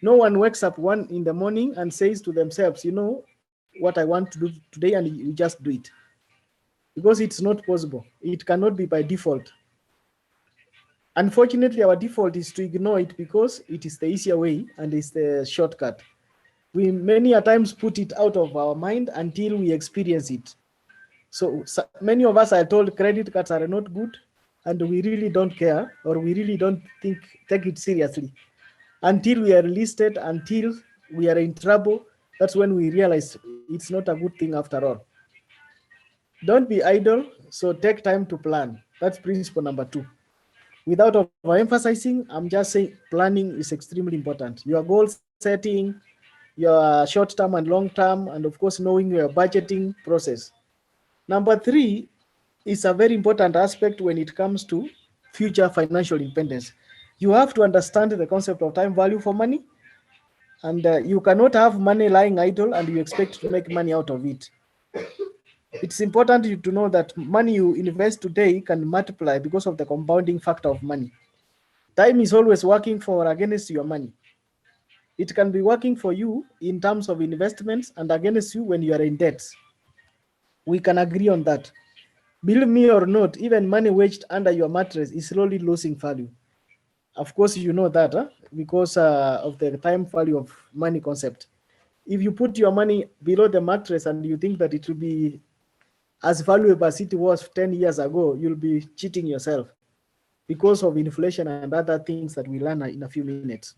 No one wakes up in the morning and says to themselves, you know what I want to do today, and you just do it. Because it's not possible. It cannot be by default. Unfortunately, our default is to ignore it because it is the easier way and it's the shortcut. We many a times put it out of our mind until we experience it. So many of us are told credit cards are not good, and we really don't care, or we really don't take it seriously until we are listed, until we are in trouble. That's when we realize it's not a good thing after all. Don't be idle, so take time to plan. That's principle number 2. Without overemphasizing, I'm just saying planning is extremely important. Your goal setting, your short-term and long-term, and of course, knowing your budgeting process. Number 3 is a very important aspect when it comes to future financial independence. You have to understand the concept of time value for money, and you cannot have money lying idle and you expect to make money out of it. It's important to know that money you invest today can multiply because of the compounding factor of money. Time is always working for or against your money. It can be working for you in terms of investments and against you when you are in debt. We can agree on that. Believe me or not, even money wedged under your mattress is slowly losing value. Of course, you know that because of the time value of money concept. If you put your money below the mattress and you think that it will be as valuable as it was 10 years ago, you'll be cheating yourself because of inflation and other things that we learn in a few minutes.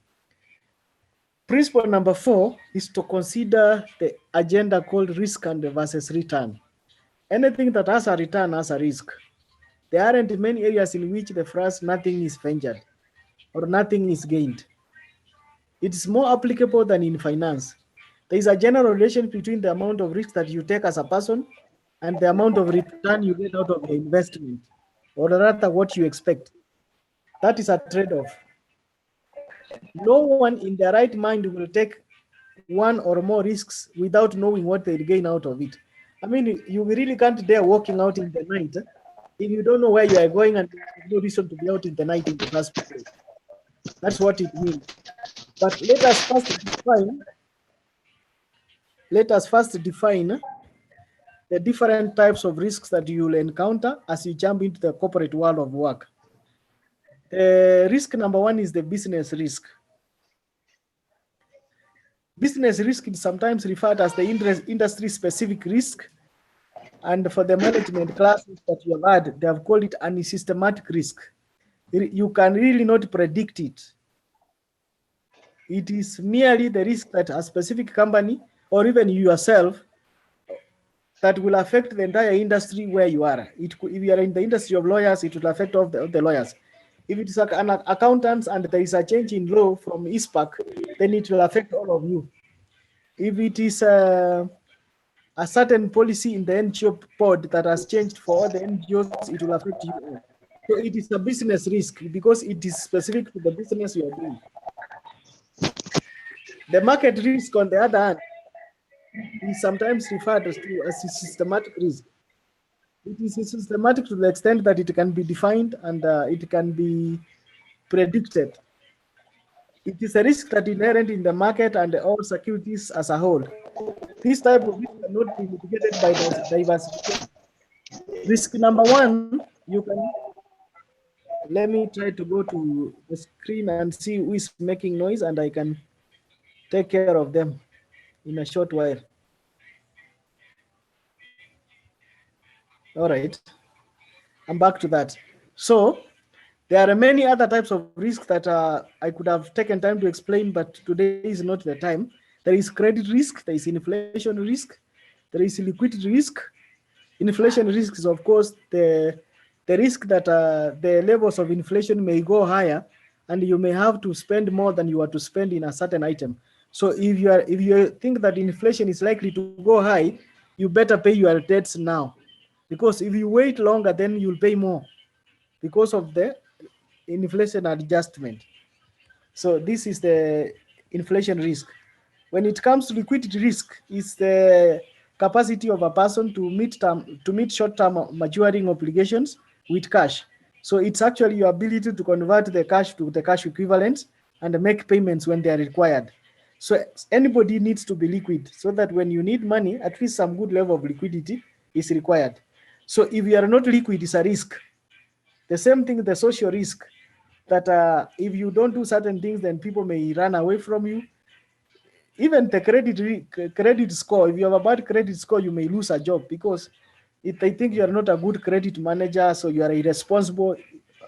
Principle number 4 is to consider the agenda called risk and versus return. Anything that has a return has a risk. There aren't many areas in which the phrase nothing is ventured or nothing is gained. It's more applicable than in finance. There is a general relation between the amount of risk that you take as a person and the amount of return you get out of your investment, or rather what you expect. That is a trade-off. No one in their right mind will take one or more risks without knowing what they'll gain out of it. I mean, you really can't dare walking out in the night if you don't know where you are going and there's no reason to be out in the night in the first place. That's what it means. But let us first define the different types of risks that you will encounter as you jump into the corporate world of work. Risk number one is the business risk. Business risk is sometimes referred as the industry-specific risk, and for the management classes that you have had, they have called it an systematic risk. You can really not predict it. It is merely the risk that a specific company or even yourself that will affect the entire industry where you are. If you are in the industry of lawyers, it will affect all the lawyers. If it is an accountant and there is a change in law from ISPAC, then it will affect all of you. If it is a certain policy in the NGO board that has changed for all the NGOs, it will affect you all. So it is a business risk because it is specific to the business you are doing. The market risk, on the other hand, is sometimes referred to as a systematic risk. It is systematic to the extent that it can be defined and it can be predicted. It is a risk that is inherent in the market and all securities as a whole. This type of risk cannot be mitigated by diversification. Risk number one, you can, let me try to go to the screen and see who is making noise and I can take care of them in a short while. All right, I'm back to that. So there are many other types of risks that I could have taken time to explain, but today is not the time. There is credit risk, there is inflation risk, there is liquidity risk. Inflation risk is, of course, the risk that the levels of inflation may go higher and you may have to spend more than you are to spend in a certain item. So if you think that inflation is likely to go high, you better pay your debts now. Because if you wait longer, then you'll pay more because of the inflation adjustment. So this is the inflation risk. When it comes to liquidity risk, it's the capacity of a person to meet short-term maturing obligations with cash. So it's actually your ability to convert the cash to the cash equivalent and make payments when they are required. So anybody needs to be liquid so that when you need money, at least some good level of liquidity is required. So if you are not liquid, it's a risk. The same thing, the social risk, that if you don't do certain things, then people may run away from you. Even the credit score, if you have a bad credit score, you may lose a job because if they think you are not a good credit manager, so you are irresponsible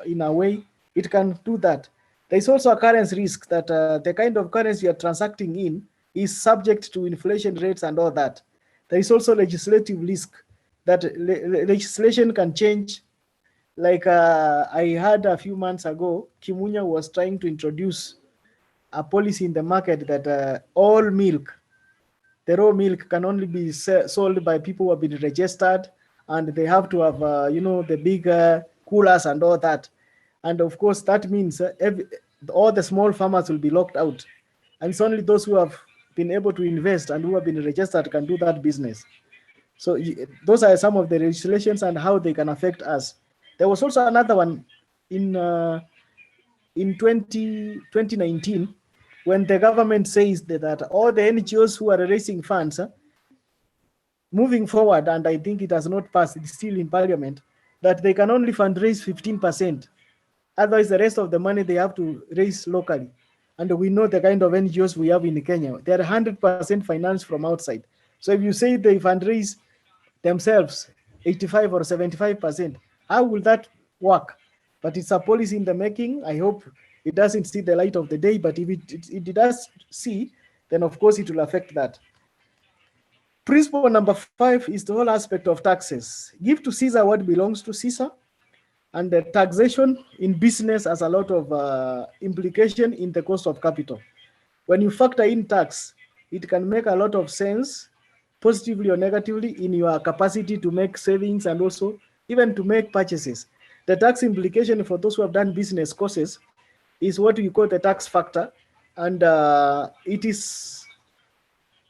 in a way, it can do that. There is also a currency risk that the kind of currency you are transacting in is subject to inflation rates and all that. There is also legislative risk that legislation can change. Like I heard a few months ago, Kimunya was trying to introduce a policy in the market that all milk, the raw milk, can only be sold by people who have been registered, and they have to have, the big coolers and all that. And of course, that means all the small farmers will be locked out, and it's only those who have been able to invest and who have been registered can do that business. So those are some of the legislations and how they can affect us. There was also another one in 2019 when the government says that all the NGOs who are raising funds moving forward, and I think it has not passed, it's still in parliament, that they can only fundraise 15%. Otherwise, the rest of the money they have to raise locally. And we know the kind of NGOs we have in Kenya. They are 100% financed from outside. So if you say they fundraise themselves 85 or 75%, how will that work? But it's a policy in the making. I hope it doesn't see the light of the day, but if it does see, then of course it will affect that. Principle number 5 is the whole aspect of taxes. Give to Caesar what belongs to Caesar. And the taxation in business has a lot of implication in the cost of capital. When you factor in tax, it can make a lot of sense, positively or negatively, in your capacity to make savings and also even to make purchases. The tax implication for those who have done business courses is what we call the tax factor. And it is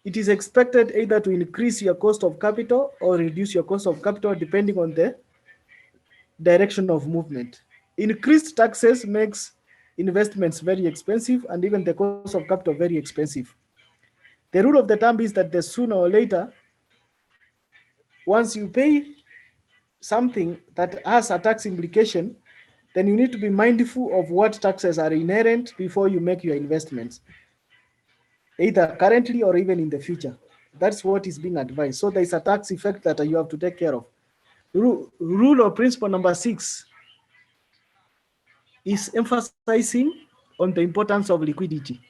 expected either to increase your cost of capital or reduce your cost of capital depending on the direction of movement. Increased taxes makes investments very expensive, and even the cost of capital very expensive. The rule of the thumb is that the sooner or later, once you pay something that has a tax implication, then you need to be mindful of what taxes are inherent before you make your investments, either currently or even in the future. That's what is being advised. So there's a tax effect that you have to take care of. Rule or principle number 6 is emphasizing on the importance of liquidity.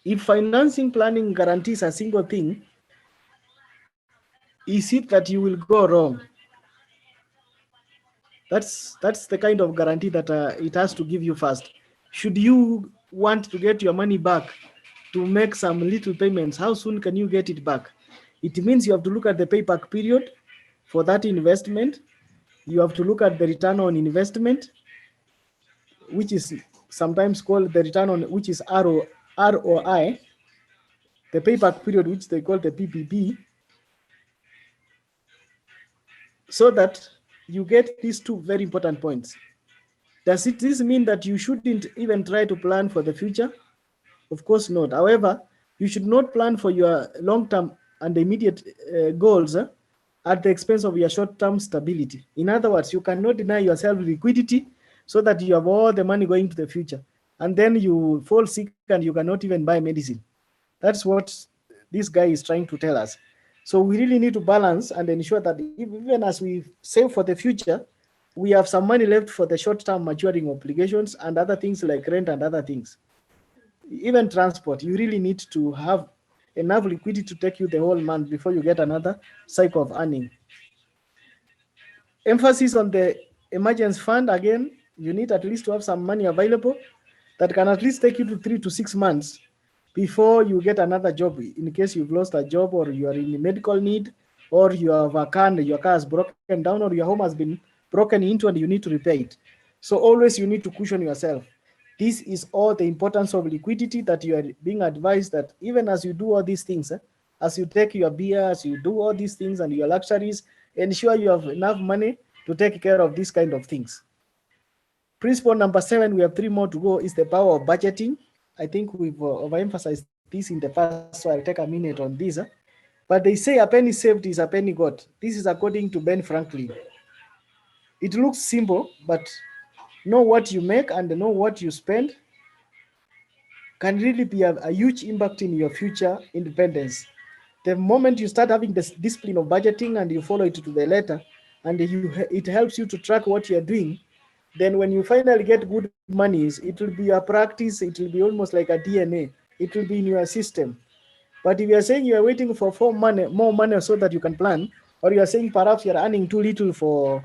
If financing planning guarantees a single thing, is it that you will go wrong? That's the kind of guarantee that it has to give you first. Should you want to get your money back, to make some little payments, how soon can you get it back? It means you have to look at the payback period for that investment. You have to look at the return on investment, which is sometimes called the return on, which is ROI, the payback period, which they call the PPP, so that you get these two very important points. Does this mean that you shouldn't even try to plan for the future? Of course not. However, you should not plan for your long-term and immediate goals at the expense of your short-term stability. In other words, you cannot deny yourself liquidity so that you have all the money going to the future, and then you fall sick and you cannot even buy medicine. That's what this guy is trying to tell us. So we really need to balance and ensure that even as we save for the future, we have some money left for the short-term maturing obligations and other things like rent and other things. Even transport, you really need to have enough liquidity to take you the whole month before you get another cycle of earning. Emphasis on the emergency fund. Again, you need at least to have some money available that can at least take you to 3 to 6 months before you get another job, in case you've lost a job or you are in medical need, or you have a car and your car has broken down, or your home has been broken into and you need to repair it. So always you need to cushion yourself. This is all the importance of liquidity that you are being advised, that even as you do all these things, as you take your beer, as you do all these things and your luxuries, ensure you have enough money to take care of these kind of things. Principle number 7, we have 3 more to go, is the power of budgeting. I think we've overemphasized this in the past, so I'll take a minute on this. But they say a penny saved is a penny got. This is according to Ben Franklin. It looks simple, but know what you make and know what you spend can really be a huge impact in your future independence. The moment you start having this discipline of budgeting and you follow it to the letter, and it helps you to track what you're doing, then when you finally get good monies, it will be a practice, it will be almost like a DNA, it will be in your system. But if you are saying you are waiting for more money so that you can plan, or you are saying perhaps you are earning too little for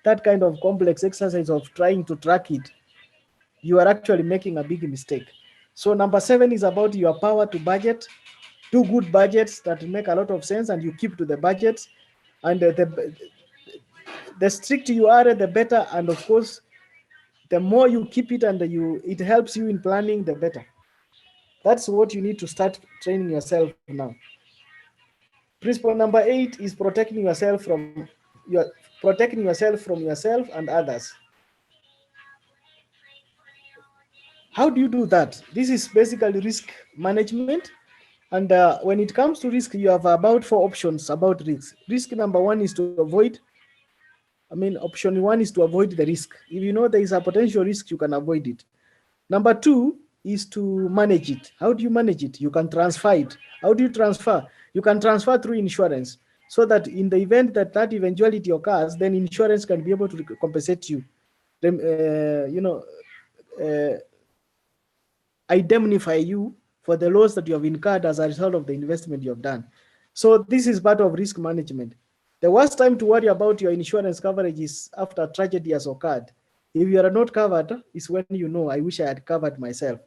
that kind of complex exercise of trying to track it, you are actually making a big mistake. So number 7 is about your power to budget. Do good budgets that make a lot of sense and you keep to the budgets. And the stricter you are, the better. And of course, the more you keep it and it helps you in planning, the better. That's what you need to start training yourself now. Principle number 8 is protecting yourself from yourself and others. How do you do that? This is basically risk management. And when it comes to risk, you have about 4 options about risk. Risk number 1 is to avoid. Option 1 is to avoid the risk. If you know there is a potential risk, you can avoid it. Number 2 is to manage it. How do you manage it? You can transfer it. How do you transfer? You can transfer through insurance, so that in the event that eventuality occurs, then insurance can be able to compensate you. Indemnify you for the loss that you have incurred as a result of the investment you have done. So this is part of risk management. The worst time to worry about your insurance coverage is after tragedy has occurred. If you are not covered, is when you know, I wish I had covered myself.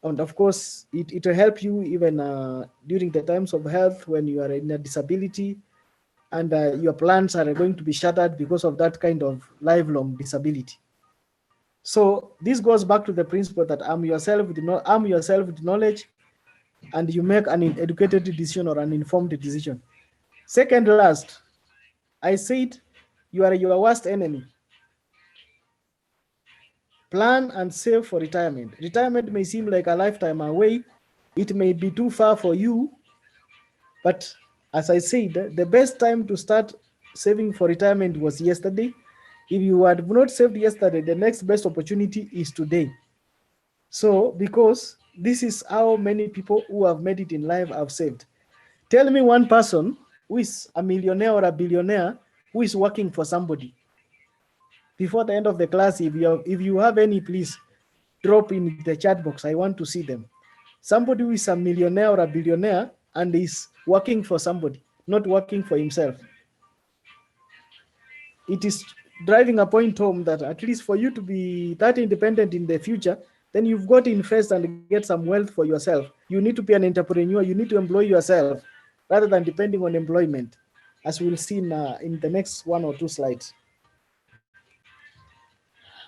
And of course, it will help you even during the times of health, when you are in a disability and your plans are going to be shattered because of that kind of lifelong disability. So this goes back to the principle that arm yourself with knowledge, and you make an educated decision or an informed decision. Second last, I said you are your worst enemy. Plan and save for retirement. Retirement may seem like a lifetime away. It may be too far for you. But as I said, the best time to start saving for retirement was yesterday. If you had not saved yesterday, the next best opportunity is today. So, because this is how many people who have made it in life have saved. Tell me one person who is a millionaire or a billionaire who is working for somebody. Before the end of the class, if you have any, please drop in the chat box. I want to see them. Somebody who is a millionaire or a billionaire and is working for somebody, not working for himself. It is driving a point home that at least for you to be that independent in the future, then you've got to invest and get some wealth for yourself. You need to be an entrepreneur. You need to employ yourself rather than depending on employment, as we'll see in the next 1 or 2 slides.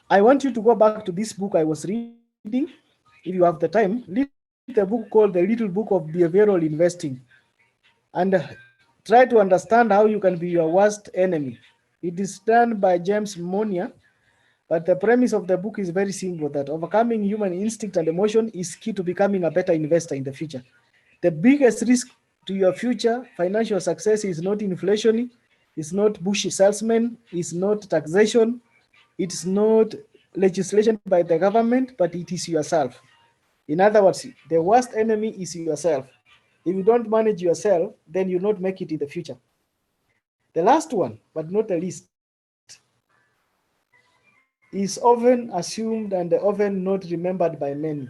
I want you to go back to this book I was reading. If you have the time, read the book called The Little Book of Behavioral Investing and try to understand how you can be your worst enemy. It is done by James Monia, but the premise of the book is very simple, that overcoming human instinct and emotion is key to becoming a better investor in the future. The biggest risk to your future financial success is not inflation, it's not bushy salesmen, it's not taxation, it's not legislation by the government, but it is yourself. In other words, the worst enemy is yourself. If you don't manage yourself, then you'll not make it in the future. The last one, but not the least, is often assumed and often not remembered by many.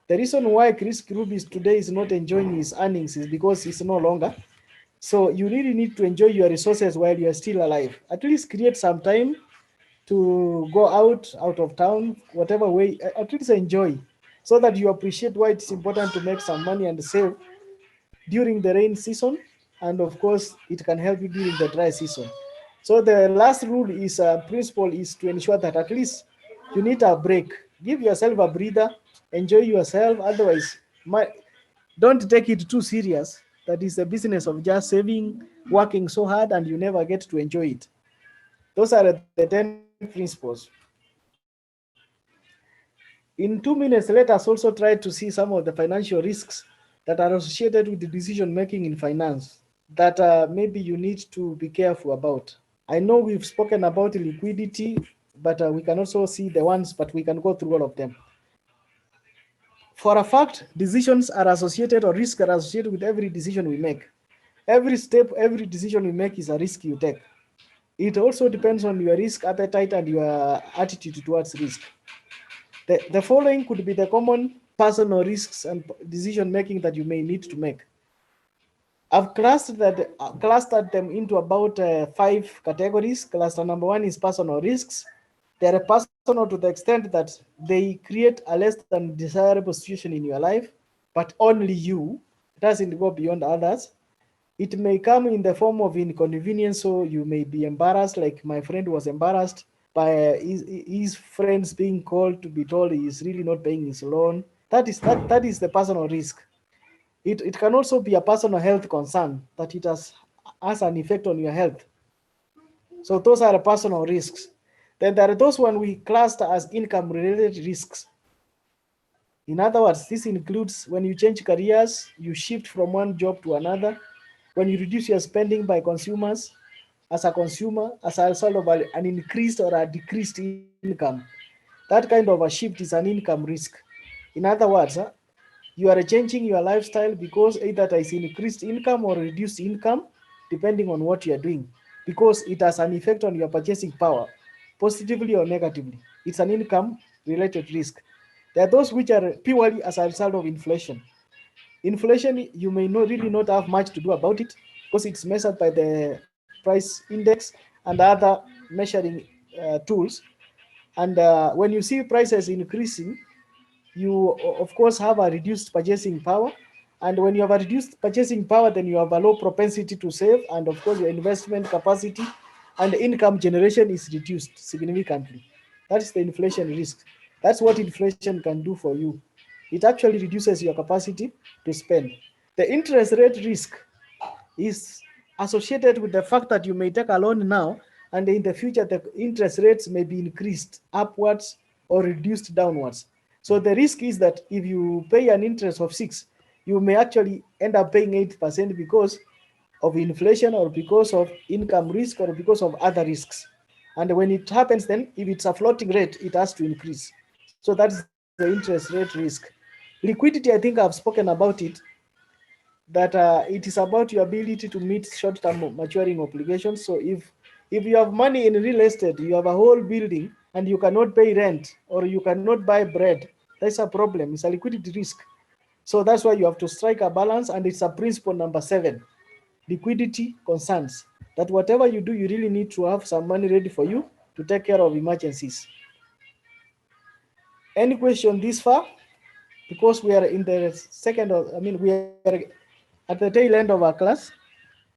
The reason why Chris Grubis today is not enjoying his earnings is because he's no longer. So you really need to enjoy your resources while you're still alive. At least create some time to go out of town, whatever way, at least enjoy, so that you appreciate why it's important to make some money and save during the rain season. And of course, it can help you during the dry season. So the last rule is principle is to ensure that at least you need a break. Give yourself a breather, enjoy yourself. Otherwise, don't take it too serious. That is the business of just saving, working so hard, and you never get to enjoy it. Those are the 10 principles. In 2 minutes, let us also try to see some of the financial risks that are associated with the decision making in finance that maybe you need to be careful about. I know we've spoken about liquidity, but we can also see the ones, but we can go through all of them. For a fact, decisions are associated, or risks are associated with every decision we make. Every step, every decision we make is a risk you take. It also depends on your risk appetite and your attitude towards risk. The following could be the common personal risks and decision making that you may need to make. I've clustered them into about 5 categories. Cluster number 1 is personal risks. They are personal to the extent that they create a less than desirable situation in your life, but only you. It doesn't go beyond others. It may come in the form of inconvenience, so you may be embarrassed, like my friend was embarrassed by his friends being called to be told he is really not paying his loan. That is the personal risk. It can also be a personal health concern that it has an effect on your health. So those are the personal risks. Then there are those one we cluster as income related risks. In other words, this includes when you change careers, you shift from one job to another, when you reduce your spending by consumers, as a consumer, as a result of an increased or a decreased income. That kind of a shift is an income risk. In other words, you are changing your lifestyle because either there is increased income or reduced income, depending on what you are doing, because it has an effect on your purchasing power, positively or negatively. It's an income related risk. There are those which are purely as a result of inflation. Inflation, you may really not have much to do about it because it's measured by the price index and other measuring tools. And when you see prices increasing, you of course have a reduced purchasing power. And when you have a reduced purchasing power, then you have a low propensity to save. And of course, your investment capacity and income generation is reduced significantly. That is the inflation risk. That's what inflation can do for you. It actually reduces your capacity to spend. The interest rate risk is associated with the fact that you may take a loan now, and in the future, the interest rates may be increased upwards or reduced downwards. So the risk is that if you pay an interest of 6, you may actually end up paying 8% because of inflation or because of income risk or because of other risks. And when it happens, then if it's a floating rate, it has to increase. So that's the interest rate risk. Liquidity, I think I've spoken about it, that it is about your ability to meet short-term maturing obligations. So if you have money in real estate, you have a whole building and you cannot pay rent or you cannot buy bread, that's a problem. It's a liquidity risk. So that's why you have to strike a balance, and it's a principle number 7, liquidity concerns, that whatever you do, you really need to have some money ready for you to take care of emergencies. Any question this far? Because we are in the we are at the tail end of our class.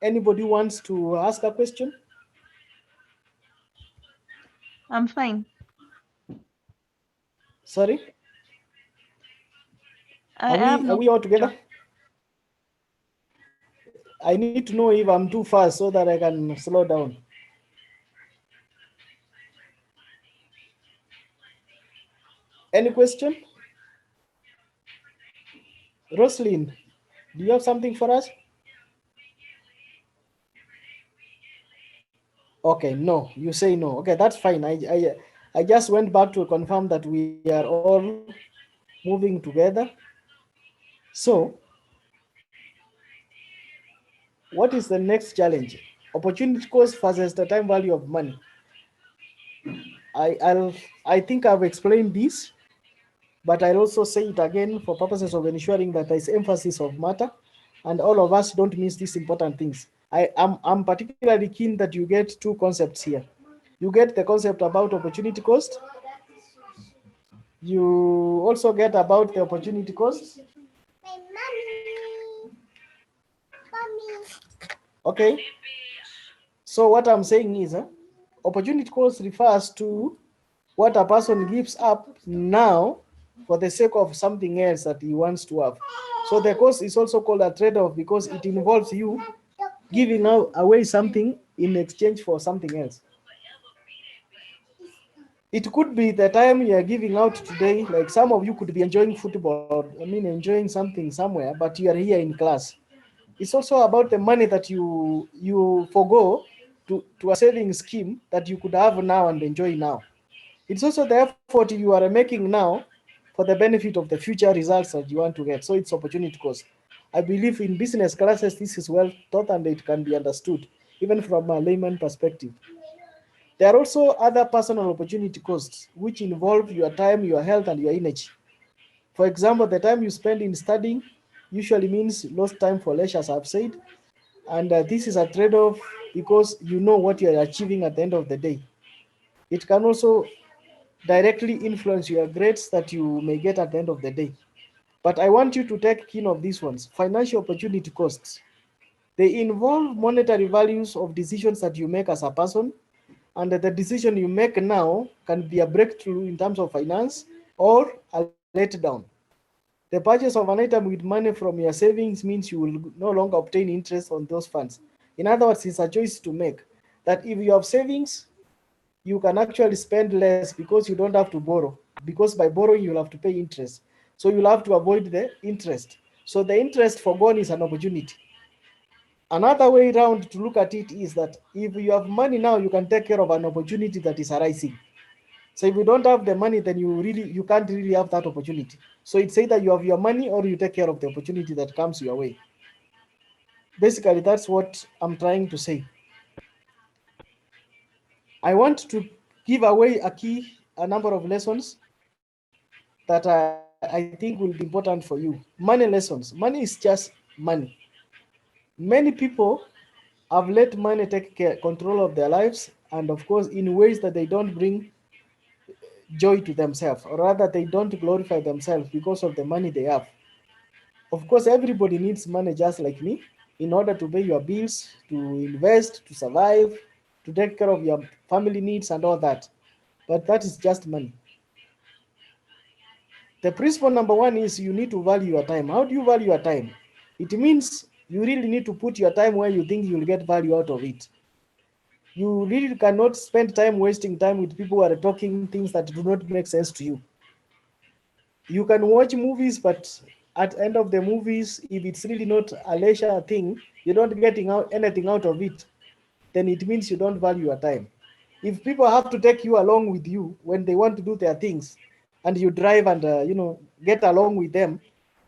Anybody wants to ask a question? I'm fine. Sorry? I have no are we all together? question. I need to know if I'm too fast so that I can slow down. Any question? Roslyn, do you have something for us? Okay, no, you say no. Okay, that's fine. I just went back to confirm that we are all moving together. So, what is the next challenge? Opportunity cost versus the time value of money. I think I've explained this, but I'll also say it again for purposes of ensuring that there's emphasis of matter and all of us don't miss these important things. I'm particularly keen that you get 2 concepts here. You get the concept about opportunity cost. You also get about the opportunity cost. Okay. So what I'm saying is, opportunity cost refers to what a person gives up now for the sake of something else that he wants to have. So the cost is also called a trade-off because it involves you giving away something in exchange for something else. It could be the time you are giving out today, like some of you could be enjoying football, enjoying something somewhere, but you are here in class. It's also about the money that you forgo to a saving scheme that you could have now and enjoy now. It's also the effort you are making now for the benefit of the future results that you want to get. So it's opportunity cost. I believe in business classes, this is well taught and it can be understood, even from a layman perspective. There are also other personal opportunity costs, which involve your time, your health, and your energy. For example, the time you spend in studying usually means lost time for leisure, as I've said. And this is a trade-off because you know what you're achieving at the end of the day. It can also directly influence your grades that you may get at the end of the day. But I want you to take keen of these ones. Financial opportunity costs. They involve monetary values of decisions that you make as a person, and the decision you make now can be a breakthrough in terms of finance or a letdown. The purchase of an item with money from your savings means you will no longer obtain interest on those funds. In other words, it's a choice to make that if you have savings, you can actually spend less because you don't have to borrow, because by borrowing you'll have to pay interest. So you'll have to avoid the interest. So the interest forgone is an opportunity. Another way around to look at it is that if you have money now, you can take care of an opportunity that is arising. So if you don't have the money, then you can't really have that opportunity. So it's either you have your money or you take care of the opportunity that comes your way. Basically, that's what I'm trying to say. I want to give away a number of lessons that I think will be important for you. Money lessons. Money is just money. Many people have let money take control of their lives, and of course, in ways that they don't bring joy to themselves, or rather, they don't glorify themselves because of the money they have. Of course, everybody needs money just like me in order to pay your bills, to invest, to survive, to take care of your family needs and all that. But that is just money. The principle number 1 is you need to value your time. How do you value your time? It means you really need to put your time where you think you'll get value out of it. You really cannot spend time wasting time with people who are talking things that do not make sense to you. You can watch movies, but at the end of the movies, if it's really not a leisure thing, you don't getting out anything out of it, then it means you don't value your time. If people have to take you along with you when they want to do their things, and you drive and get along with them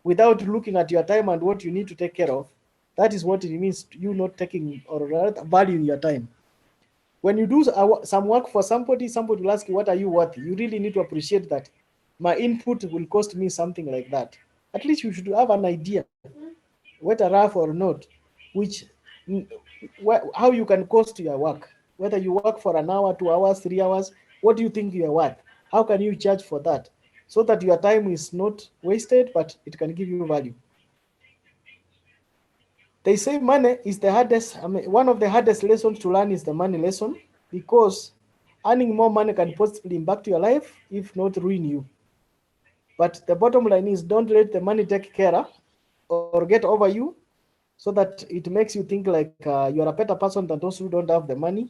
without looking at your time and what you need to take care of, that is what it means, you not taking or rather valuing your time. When you do some work for somebody will ask you, what are you worth? You really need to appreciate that my input will cost me something like that. At least you should have an idea, whether rough or not, which how you can cost your work. Whether you work for an hour, 2 hours, 3 hours, what do you think you are worth? How can you charge for that? So that your time is not wasted, but it can give you value. They say money is the hardest, one of the hardest lessons to learn is the money lesson, because earning more money can positively impact your life, if not ruin you. But the bottom line is, don't let the money take care or get over you, so that it makes you think like you are a better person than those who don't have the money,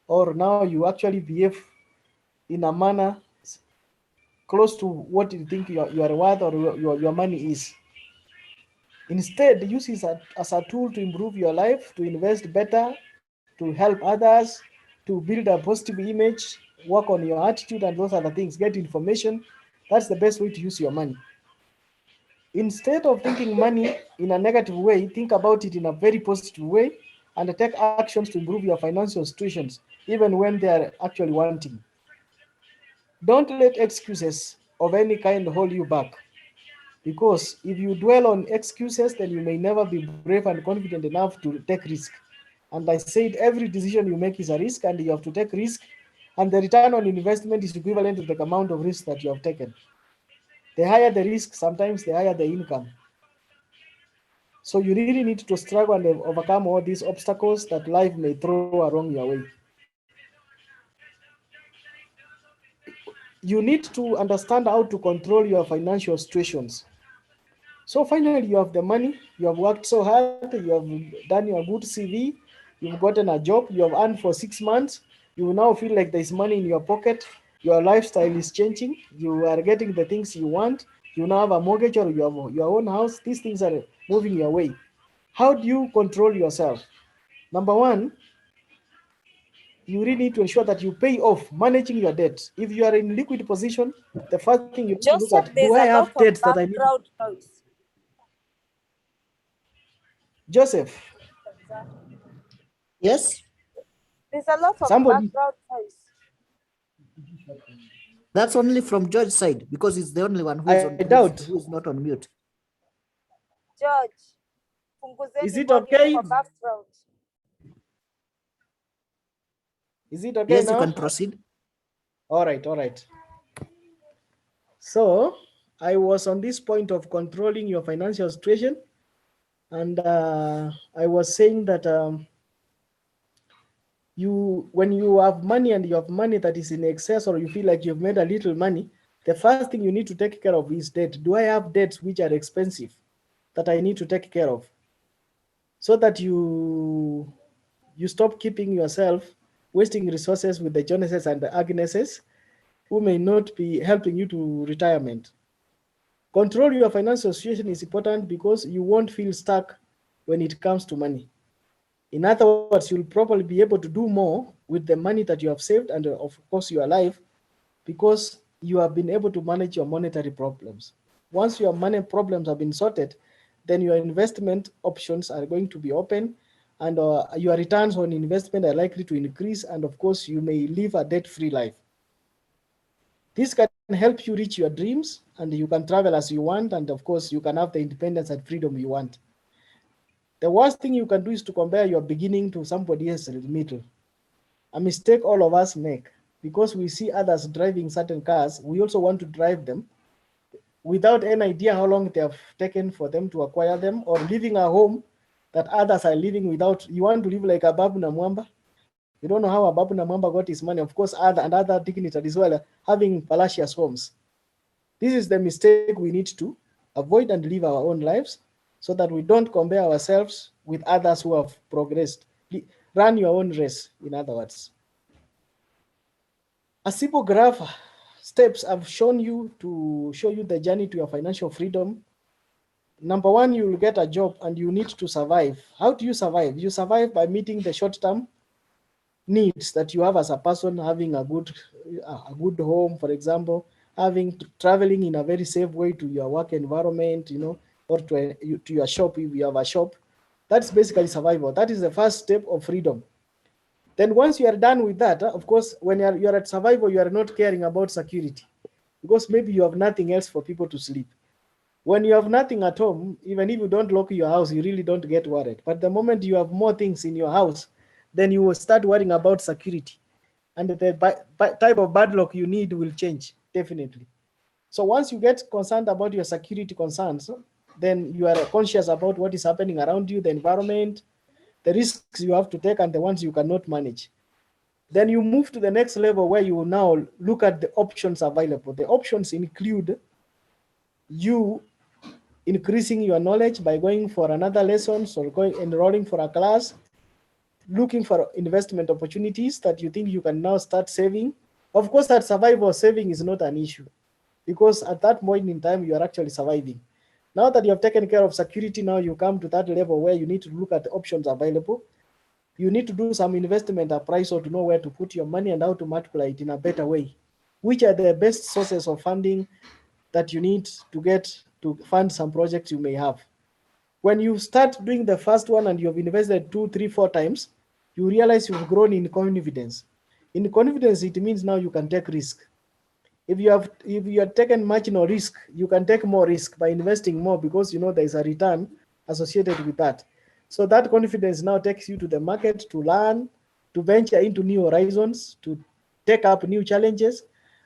or now you actually behave in a manner close to what you think you are worth or your money is. Instead, use it as a tool to improve your life, to invest better, to help others, to build a positive image, work on your attitude and those other things, get information. That's the best way to use your money. Instead of thinking money in a negative way, think about it in a very positive way and take actions to improve your financial situations, even when they are actually wanting. Don't let excuses of any kind hold you back, because if you dwell on excuses, then you may never be brave and confident enough to take risk. And I said, every decision you make is a risk, and you have to take risk, and the return on investment is equivalent to the amount of risk that you have taken. The higher the risk, sometimes the higher the income. So you really need to struggle and overcome all these obstacles that life may throw along your way. You need to understand how to control your financial situations. So finally, you have the money, you have worked so hard, you have done your good CV, you've gotten a job, you have earned for 6 months, you now feel like there's money in your pocket, your lifestyle is changing, you are getting the things you want, you now have a mortgage or you have your own house, these things are moving your way. How do you control yourself? Number one, you really need to ensure that you pay off managing your debt. If you are in liquid position, the first thing you need to look Joseph, at, there's do I a lot have of debts that I need? background noise. Joseph. Yes, There's a lot of Somebody. background noise. that's only from George's side, because he's the only one who is not on mute. George, is it volume okay? for background. Is it okay Yes, now? you can proceed. All right, all right. So I was on this point of controlling your financial situation, and I was saying that when you have money and you have money that is in excess, or you feel like you've made a little money, the first thing you need to take care of is debt. Do I have debts which are expensive that I need to take care of? So that you stop keeping yourself wasting resources with the Jonases and the Agneses who may not be helping you to retirement. Control your financial situation is important because you won't feel stuck when it comes to money. In other words, you'll probably be able to do more with the money that you have saved and of course your life, because you have been able to manage your monetary problems. Once your money problems have been sorted, then your investment options are going to be open, and your returns on investment are likely to increase, and of course you may live a debt-free life. This can help you reach your dreams, and you can travel as you want, and of course you can have the independence and freedom you want. The worst thing you can do is to compare your beginning to somebody else's middle. A mistake all of us make, because we see others driving certain cars, we also want to drive them without any idea how long they have taken for them to acquire them, or living a home that others are living without. You want to live like a Babu Namwamba. You don't know how a Babu Namwamba got his money. Of course, other dignitaries as well, having palatial homes. This is the mistake we need to avoid and live our own lives, so that we don't compare ourselves with others who have progressed. run your own race, in other words. A simple graph steps I've shown you to show you the journey to your financial freedom. Number one, you will get a job and you need to survive. How do you survive? You survive by meeting the short-term needs that you have as a person, having a good home, for example, traveling in a very safe way to your work environment, or to your shop if you have a shop. That's basically survival. That is the first step of freedom. Then once you are done with that, of course, when you are at survival, you are not caring about security because maybe you have nothing else for people to sleep. When you have nothing at home, even if you don't lock your house, you really don't get worried. But the moment you have more things in your house, then you will start worrying about security. And the type of bad luck you need will change, definitely. So once you get concerned about your security concerns, then you are conscious about what is happening around you, the environment, the risks you have to take, and the ones you cannot manage. Then you move to the next level where you will now look at the options available. The options include you increasing your knowledge by going for another lessons or enrolling for a class, looking for investment opportunities that you think you can now start saving. Of course, that survival saving is not an issue because at that point in time, you are actually surviving. Now that you have taken care of security, now you come to that level where you need to look at the options available. You need to do some investment appraisal to know where to put your money and how to multiply it in a better way. Which are the best sources of funding that you need to get to fund some projects you may have? When you start doing the first one and you've invested 2, 3, 4 times, you realize you've grown in confidence. In confidence, it means now you can take risk. If you have taken marginal risk, you can take more risk by investing more because you know there is a return associated with that. So that confidence now takes you to the market to learn, to venture into new horizons, to take up new challenges.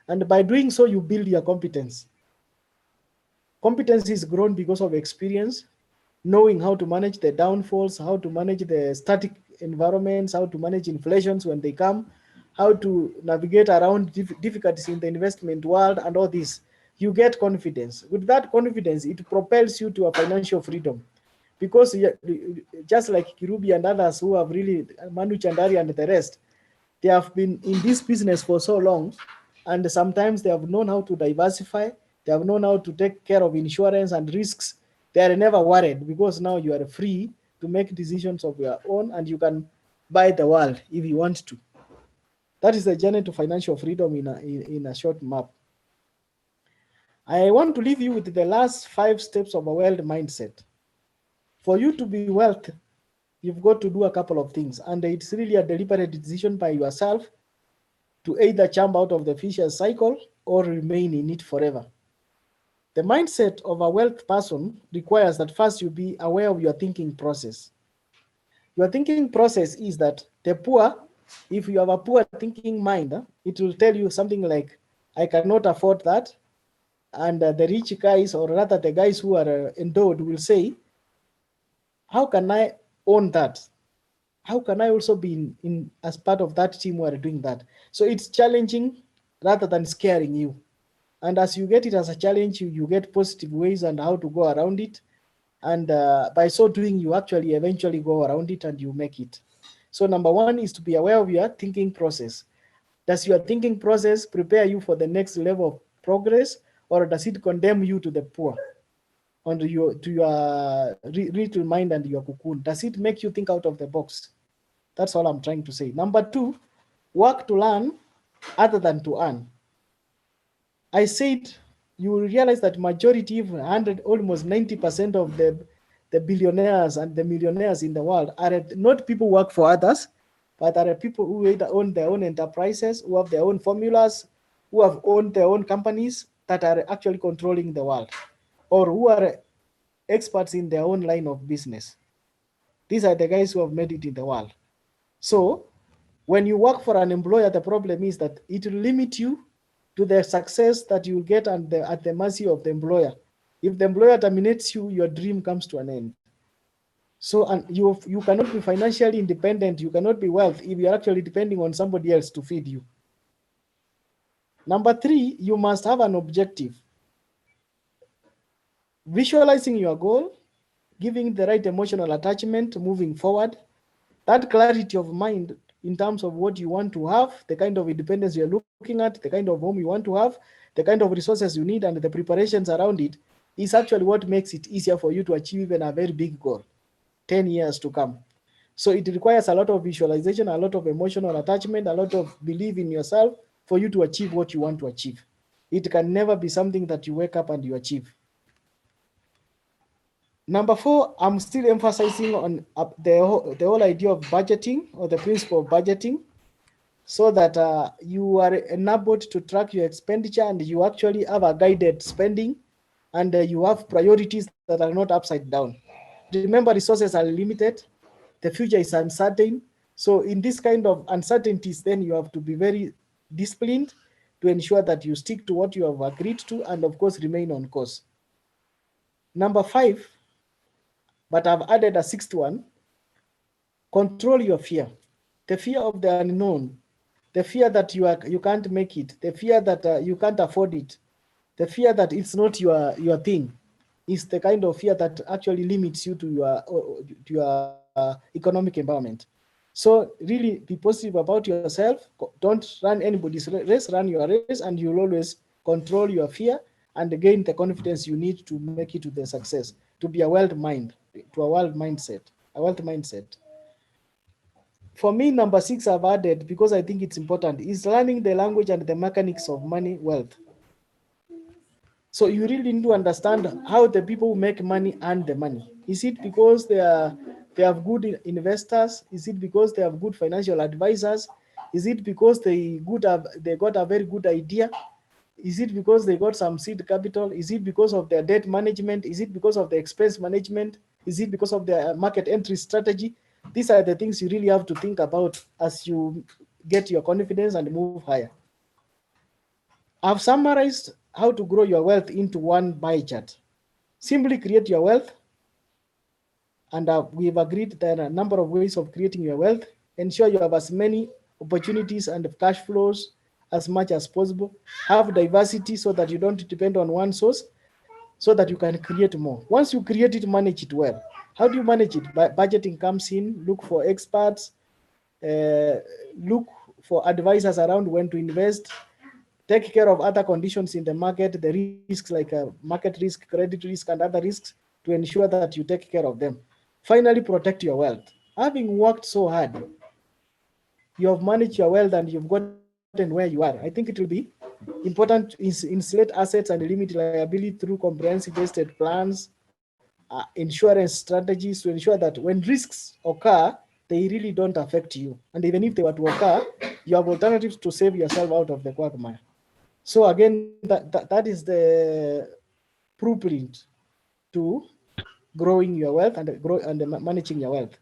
And by doing so, you build your competence. Competence is grown because of experience, knowing how to manage the downfalls, how to manage the static environments, how to manage inflations when they come, how to navigate around difficulties in the investment world and all this. You get confidence. With that confidence, it propels you to a financial freedom. Because just like Kirubi and others who have really, Manu Chandari and the rest, they have been in this business for so long, and sometimes they have known how to diversify, they have known how to take care of insurance and risks. They are never worried because now you are free to make decisions of your own and you can buy the world if you want to. That is the journey to financial freedom in a short map. I want to leave you with the last 5 steps of a wealth mindset. For you to be wealthy, you've got to do a couple of things, and it's really a deliberate decision by yourself to either jump out of the vicious cycle or remain in it forever. The mindset of a wealth person requires that first you be aware of your thinking process. Your thinking process is that the poor, if you have a poor thinking mind, it will tell you something like, I cannot afford that. And the rich guys, or rather the guys who are endowed, will say, how can I own that? How can I also be in as part of that team who are doing that? So it's challenging rather than scaring you. And as you get it as a challenge, you get positive ways and how to go around it. And by so doing, you actually eventually go around it and you make it. So number one is to be aware of your thinking process. Does your thinking process prepare you for the next level of progress, or does it condemn you to the poor? To your little mind and your cocoon? Does it make you think out of the box? That's all I'm trying to say. Number 2, work to learn other than to earn. I said you will realize that majority, almost 90% of the billionaires and the millionaires in the world are not people who work for others, but are people who either own their own enterprises, who have their own formulas, who have owned their own companies that are actually controlling the world, or who are experts in their own line of business. These are the guys who have made it in the world. So when you work for an employer, the problem is that it will limit you to the success that you get at the mercy of the employer. If the employer terminates you, your dream comes to an end. So and you cannot be financially independent, you cannot be wealthy if you're actually depending on somebody else to feed you. Number 3, you must have an objective. Visualizing your goal, giving the right emotional attachment, moving forward, That clarity of mind in terms of what you want to have, the kind of independence you're looking at, the kind of home you want to have, the kind of resources you need, and the preparations around it is actually what makes it easier for you to achieve even a very big goal 10 years to come. So it requires a lot of visualization, a lot of emotional attachment, a lot of belief in yourself for you to achieve what you want to achieve. It can never be something that you wake up and you achieve. Number 4, I'm still emphasizing on the whole idea of budgeting, or the principle of budgeting, so that you are enabled to track your expenditure and you actually have a guided spending, and you have priorities that are not upside down. Remember, resources are limited. The future is uncertain. So in this kind of uncertainties, then you have to be very disciplined to ensure that you stick to what you have agreed to, and of course, remain on course. Number 5, but I've added a 6th one, control your fear. The fear of the unknown, the fear that you can't make it, the fear that you can't afford it, the fear that it's not your thing, is the kind of fear that actually limits you to your economic environment. So really be positive about yourself. Don't run anybody's race, run your race, and you'll always control your fear and gain the confidence you need to make it to the success, to be a wealth mindset. For me, number 6 I've added, because I think it's important, is learning the language and the mechanics of money wealth. So you really need to understand how the people who make money earn the money. Is it because they have good investors? Is it because they have good financial advisors? Is it because they got a very good idea? Is it because they got some seed capital? Is it because of their debt management? Is it because of the expense management? Is it because of their market entry strategy? These are the things you really have to think about as you get your confidence and move higher. I've summarized how to grow your wealth into one pie chart. Simply create your wealth, and we've agreed there are a number of ways of creating your wealth. Ensure you have as many opportunities and cash flows as much as possible. Have diversity so that you don't depend on one source, so that you can create more. Once you create it, manage it well. How do you manage it? Budgeting comes in. Look for experts. Look for advisors around when to invest. Take care of other conditions in the market, the risks like market risk, credit risk, and other risks, to ensure that you take care of them. Finally, protect your wealth. Having worked so hard, you have managed your wealth and you've gotten where you are. I think it will be important to insulate assets and limit liability through comprehensive vested plans, insurance strategies, to ensure that when risks occur, they really don't affect you. And even if they were to occur, you have alternatives to save yourself out of the quagmire. So again, that is the blueprint to growing your wealth and managing your wealth.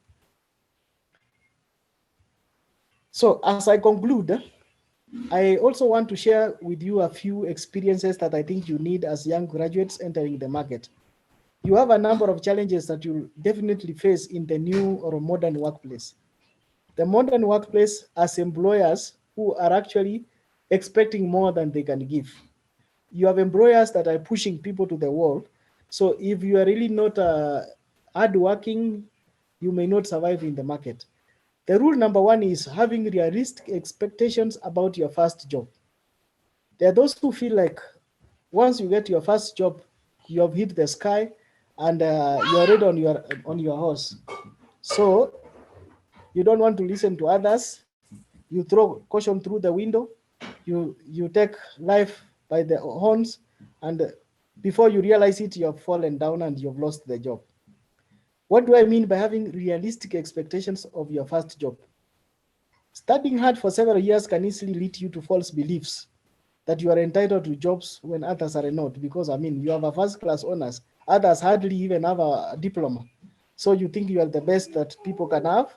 So as I conclude, I also want to share with you a few experiences that I think you need as young graduates entering the market. You have a number of challenges that you'll definitely face in the new or modern workplace. The modern workplace has employers who are actually expecting more than they can give. You have employers that are pushing people to the wall. So if you are really not hardworking, you may not survive in the market. The rule number 1 is having realistic expectations about your first job. There are those who feel like once you get your first job, you have hit the sky and you are already on your horse. So you don't want to listen to others. You throw caution through the window. You take life by the horns, and before you realize it, you have fallen down and you've lost the job. What do I mean by having realistic expectations of your first job? Studying hard for several years can easily lead you to false beliefs that you are entitled to jobs when others are not, because you have a first-class honors. Others hardly even have a diploma. So you think you are the best that people can have.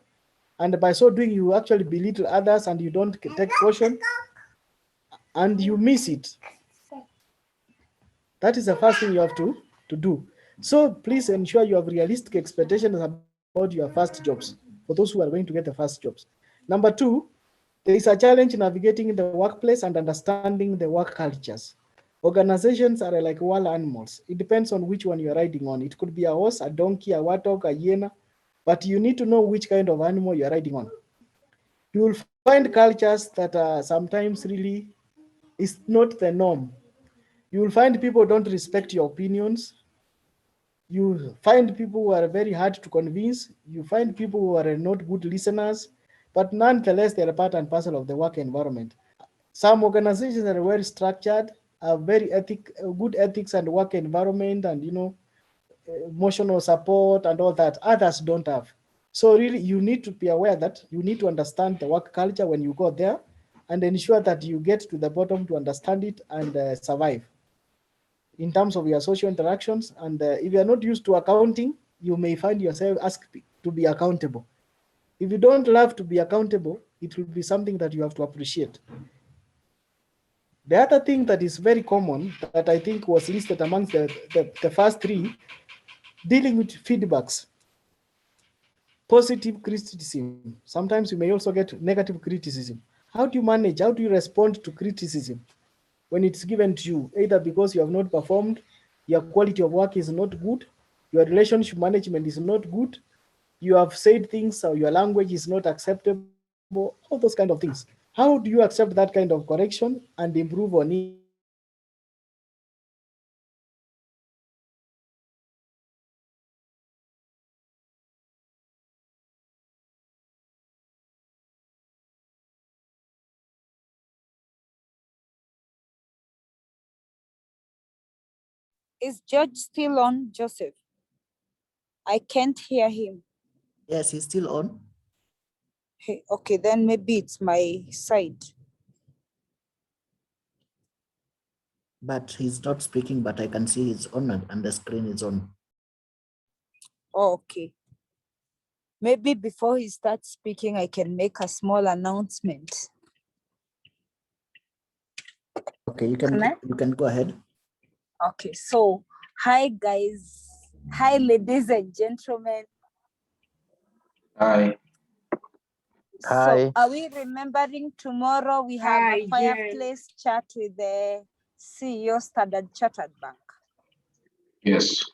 And by so doing, you actually belittle others and you don't take caution and you miss it. That is the first thing you have to do. So please ensure you have realistic expectations about your first jobs, for those who are going to get the first jobs. Number 2, there is a challenge navigating the workplace and understanding the work cultures. Organizations are like wild animals. It depends on which one you're riding on. It could be a horse, a donkey, a warthog, a hyena. but you need to know which kind of animal you're riding on. You will find cultures that are sometimes really is not the norm. You will find people don't respect your opinions. You find people who are very hard to convince. You find people who are not good listeners, but nonetheless, they're part and parcel of the work environment. Some organizations are well structured, are very good ethics and work environment, and emotional support and all that. Others don't have. So really, you need to be aware that you need to understand the work culture when you go there, and ensure that you get to the bottom to understand it and survive in terms of your social interactions. And if you are not used to accounting, you may find yourself asked to be accountable. If you don't love to be accountable, it will be something that you have to appreciate. The other thing that is very common that I think was listed amongst the first three, dealing with feedbacks, positive criticism. Sometimes you may also get negative criticism. How do you manage? How do you respond to criticism when it's given to you, either because you have not performed, your quality of work is not good, your relationship management is not good, you have said things or your language is not acceptable, all those kind of things. How do you accept that kind of correction and improve on it and make your work better? Is George still on, Joseph? I can't hear him. Yes, he's still on. Hey, okay, then maybe it's my side. But he's not speaking, but I can see he's on and the screen is on. Oh, okay. Maybe before he starts speaking, I can make a small announcement. Okay, you can go ahead. Okay, so hi guys. Hi ladies and gentlemen. Hi. So are we remembering tomorrow we have a fireplace chat with the CEO Standard Chartered Bank? Yes.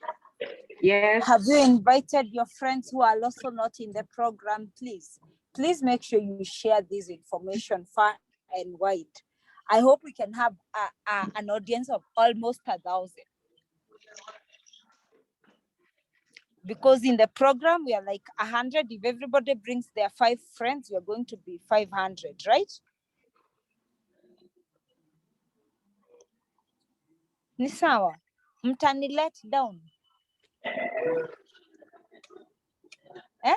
Yes. Have you invited your friends who are also not in the program, please? Please make sure you share this information far and wide. I hope we can have an audience of almost 1,000. Because in the program, we are like 100. If everybody brings their 5 friends, we are going to be 500, right? Ni sawa? Mtani let down. Eh?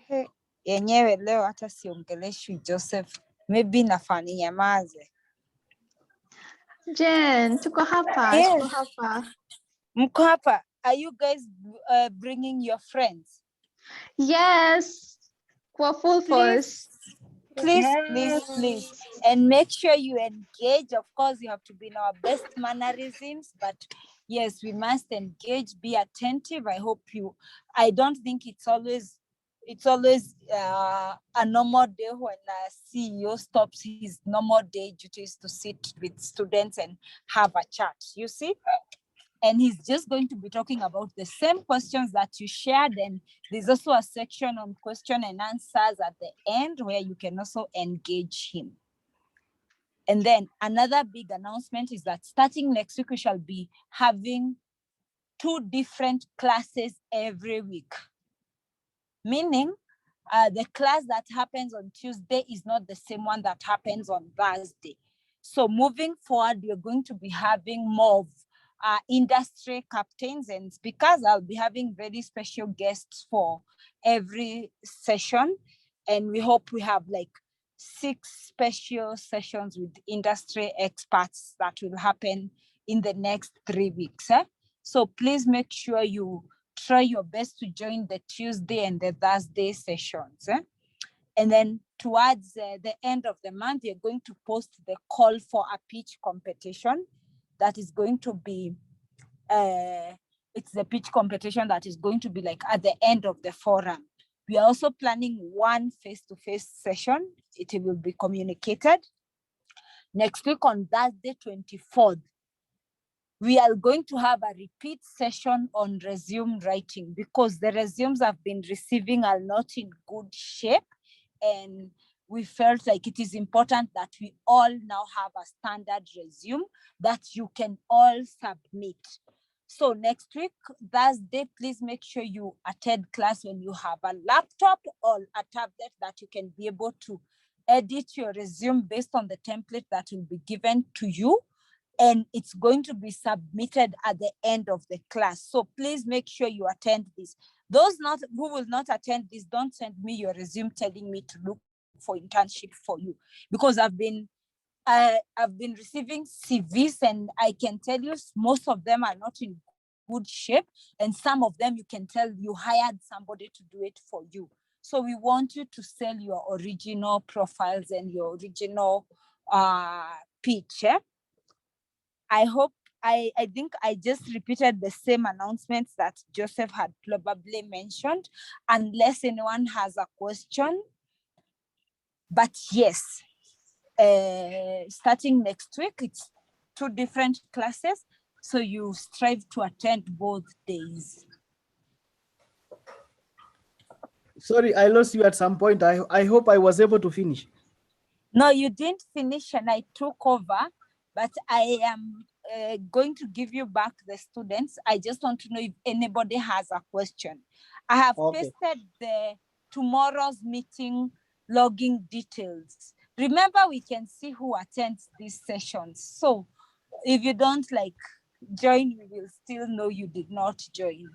Hey, yenyewe leo hata siongeleshwi Joseph. Maybe nafani nyamaze. Jen, tuko hapa, Yes. tuko hapa. Mko hapa. Are you guys bringing your friends? Yes, kwa full force. Please. And make sure you engage. Of course, you have to be in our best mannerisms, but yes, we must engage, be attentive. I don't think it's always a normal day when a CEO stops his normal day duties to sit with students and have a chat, you see? And he's just going to be talking about the same questions that you shared. And there's also a section on question and answers at the end where you can also engage him. And then another big announcement is that starting next week, we shall be having 2 different classes every week. Meaning, the class that happens on Tuesday is not the same one that happens on Thursday. So moving forward, we're going to be having more of industry captains and speakers. I'll be having very special guests for every session. And we hope we have like 6 special sessions with industry experts that will happen in the next 3 weeks. So please make sure you try your best to join the Tuesday and the Thursday sessions. And then towards the end of the month, you're going to post the call for a pitch competition that is going to be, it's the pitch competition that is going to be like at the end of the forum. We are also planning 1 face-to-face session. It will be communicated next week on Thursday, 24th. we are going to have a repeat session on resume writing because the resumes I've been receiving are not in good shape. And we felt like it is important that we all now have a standard resume that you can all submit. So next week, Thursday, please make sure you attend class when you have a laptop or a tablet that you can be able to edit your resume based on the template that will be given to you. And it's going to be submitted at the end of the class. So please make sure you attend this. Those who will not attend this, don't send me your resume telling me to look for internship for you, because I've been receiving CVs and I can tell you most of them are not in good shape, and some of them you can tell you hired somebody to do it for you. So we want you to sell your original profiles and your original pitch. I think I just repeated the same announcements that Joseph had probably mentioned, unless anyone has a question. But yes, starting next week, it's 2 different classes. So you strive to attend both days. Sorry, I lost you at some point. I hope I was able to finish. No, you didn't finish and I took over, but I am going to give you back the students. I just want to know if anybody has a question. I have pasted the tomorrow's meeting logging details. Remember, we can see who attends these sessions. So if you don't join, we will still know you did not join.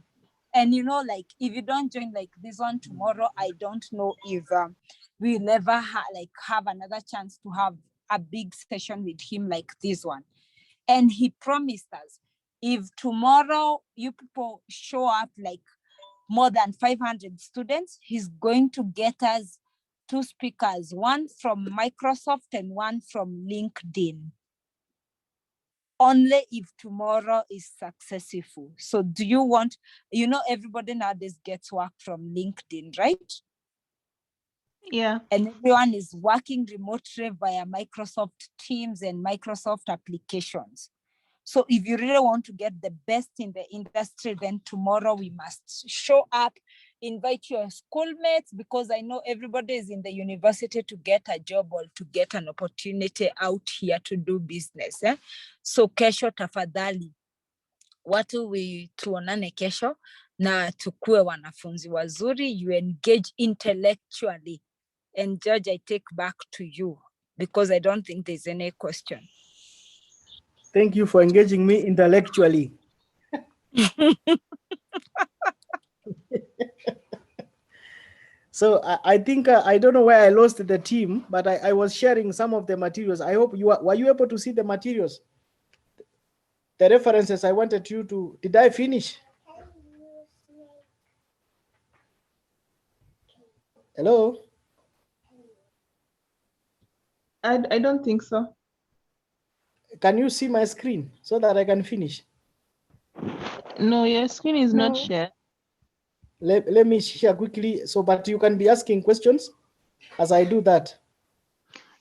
And if you don't join this one tomorrow, I don't know if we'll ever have another chance to have a big session with him like this one. And he promised us, if tomorrow you people show up more than 500 students, he's going to get us 2 speakers, one from Microsoft and one from LinkedIn. Only if tomorrow is successful. So do you want, everybody nowadays gets work from LinkedIn, right? Yeah. And everyone is working remotely via Microsoft Teams and Microsoft applications. So if you really want to get the best in the industry, then tomorrow we must show up, invite your schoolmates, because I know everybody is in the university to get a job or to get an opportunity out here to do business. So kesho tafadhali, watu tuonane kesho na tukue wanafunzi wazuri, you engage intellectually. And George, I take back to you because I don't think there's any question. Thank you for engaging me intellectually. So I think, I don't know where I lost the team, but I was sharing some of the materials. I hope were you able to see the materials? The references I wanted you to, did I finish? Hello? I don't think so. Can you see my screen so that I can finish? No, your screen is not shared. Let me share quickly, but you can be asking questions as I do that.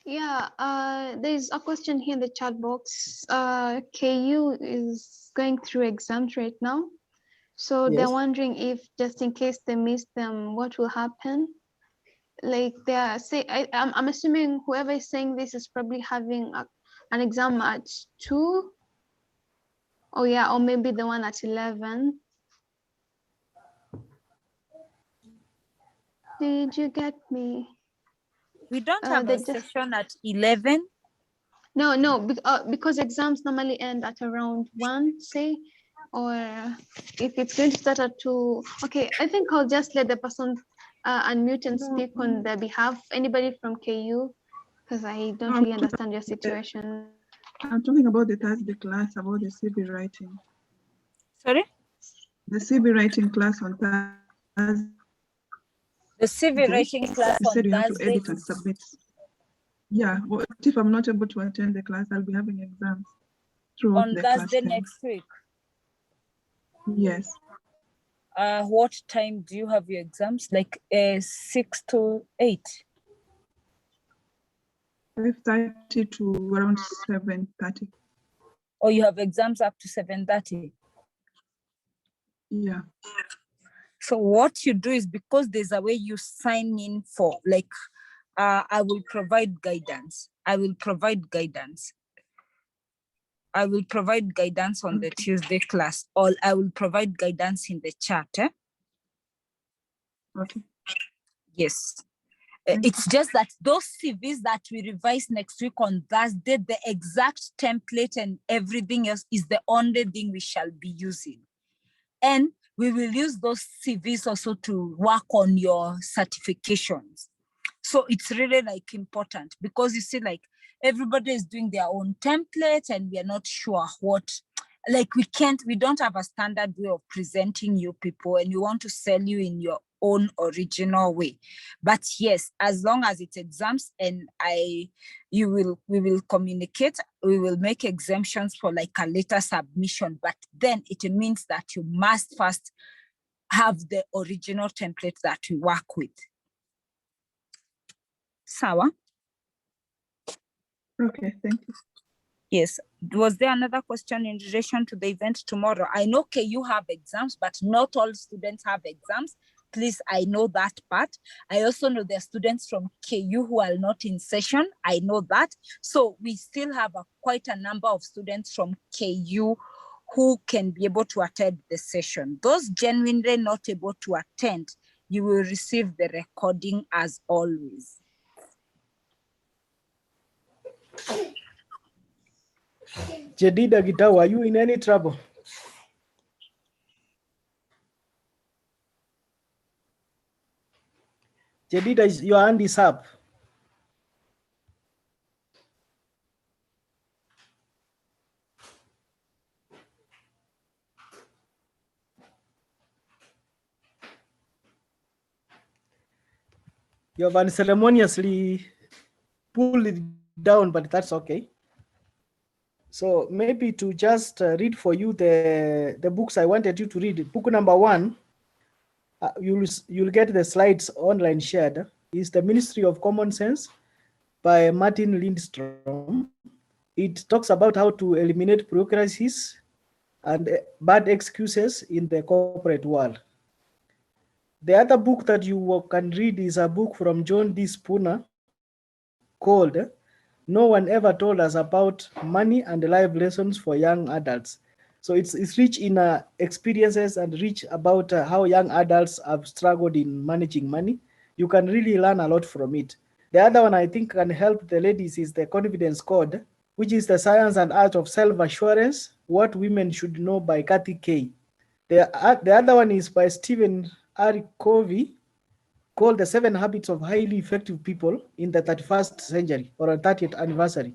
Yeah, there's a question here in the chat box. KU is going through exams right now. So they're wondering if just in case they miss them, what will happen? I'm assuming whoever is saying this is probably having an exam at 2. Oh yeah, or maybe the one at 11. Did you get me? We don't have a session at 11. No, because exams normally end at around 1, say, or if it's going to start at 2. Okay, I think I'll just let the person unmute and speak on their behalf. Anybody from KU? Because I don't really understand your situation. I'm talking about the Thursday class, about the CV writing. Sorry? The CV writing class on Thursday. The CV writing class you said on you have to Thursday. edit and submit. Yeah, what if I'm not able to attend the class? I'll be having exams throughout On the Thursday class next week? Yes. What time do you have your exams? 6 to 8? 5:30 to around 7:30. or you have exams up to 7:30? Yeah. So what you do is, because there's a way you sign in for, like, I will provide guidance. I will provide guidance on the Tuesday class, or I will provide guidance in the chat. Okay. Yes. It's just that those CVs that we revise next week on Thursday, the exact template and everything else is the only thing we shall be using. And we will use those CVs also to work on your certifications. So it's really like important, because you see, like, everybody is doing their own template and we are not sure what, like, we don't have a standard way of presenting you people, and we want to sell you in your own original way. But yes, as long as it's exams, and we will communicate, we will make exemptions for like a later submission, but then it means that you must first have the original template that we work with. Sawa? Okay, thank you. Yes. Was there another question in relation to the event tomorrow? I know KU have exams, but not all students have exams. Please, I know that part. I also know there are students from KU who are not in session. I know that. So we still have quite a number of students from KU who can be able to attend the session. Those genuinely not able to attend, you will receive the recording as always. Jedida Gitau, are you in any trouble? Jedida, your hand is up. You have unceremoniously pulled it down, but that's okay. So maybe to just read for you the books I wanted you to read. Book number 1, you'll get the slides online shared, is The Ministry of Common Sense by Martin Lindstrom. It talks about how to eliminate bureaucracies and bad excuses in the corporate world. The other book that you can read is a book from John D. Spooner called No One Ever Told Us About Money and Life Lessons for Young Adults. So it's rich in experiences and rich about how young adults have struggled in managing money. You can really learn a lot from it. The other one I think can help the ladies is The Confidence Code, which is the science and art of self-assurance, what women should know by Kathy Kay. The other one is by Stephen R. Covey, called The 7 Habits of Highly Effective People in the 31st Century, or 30th anniversary.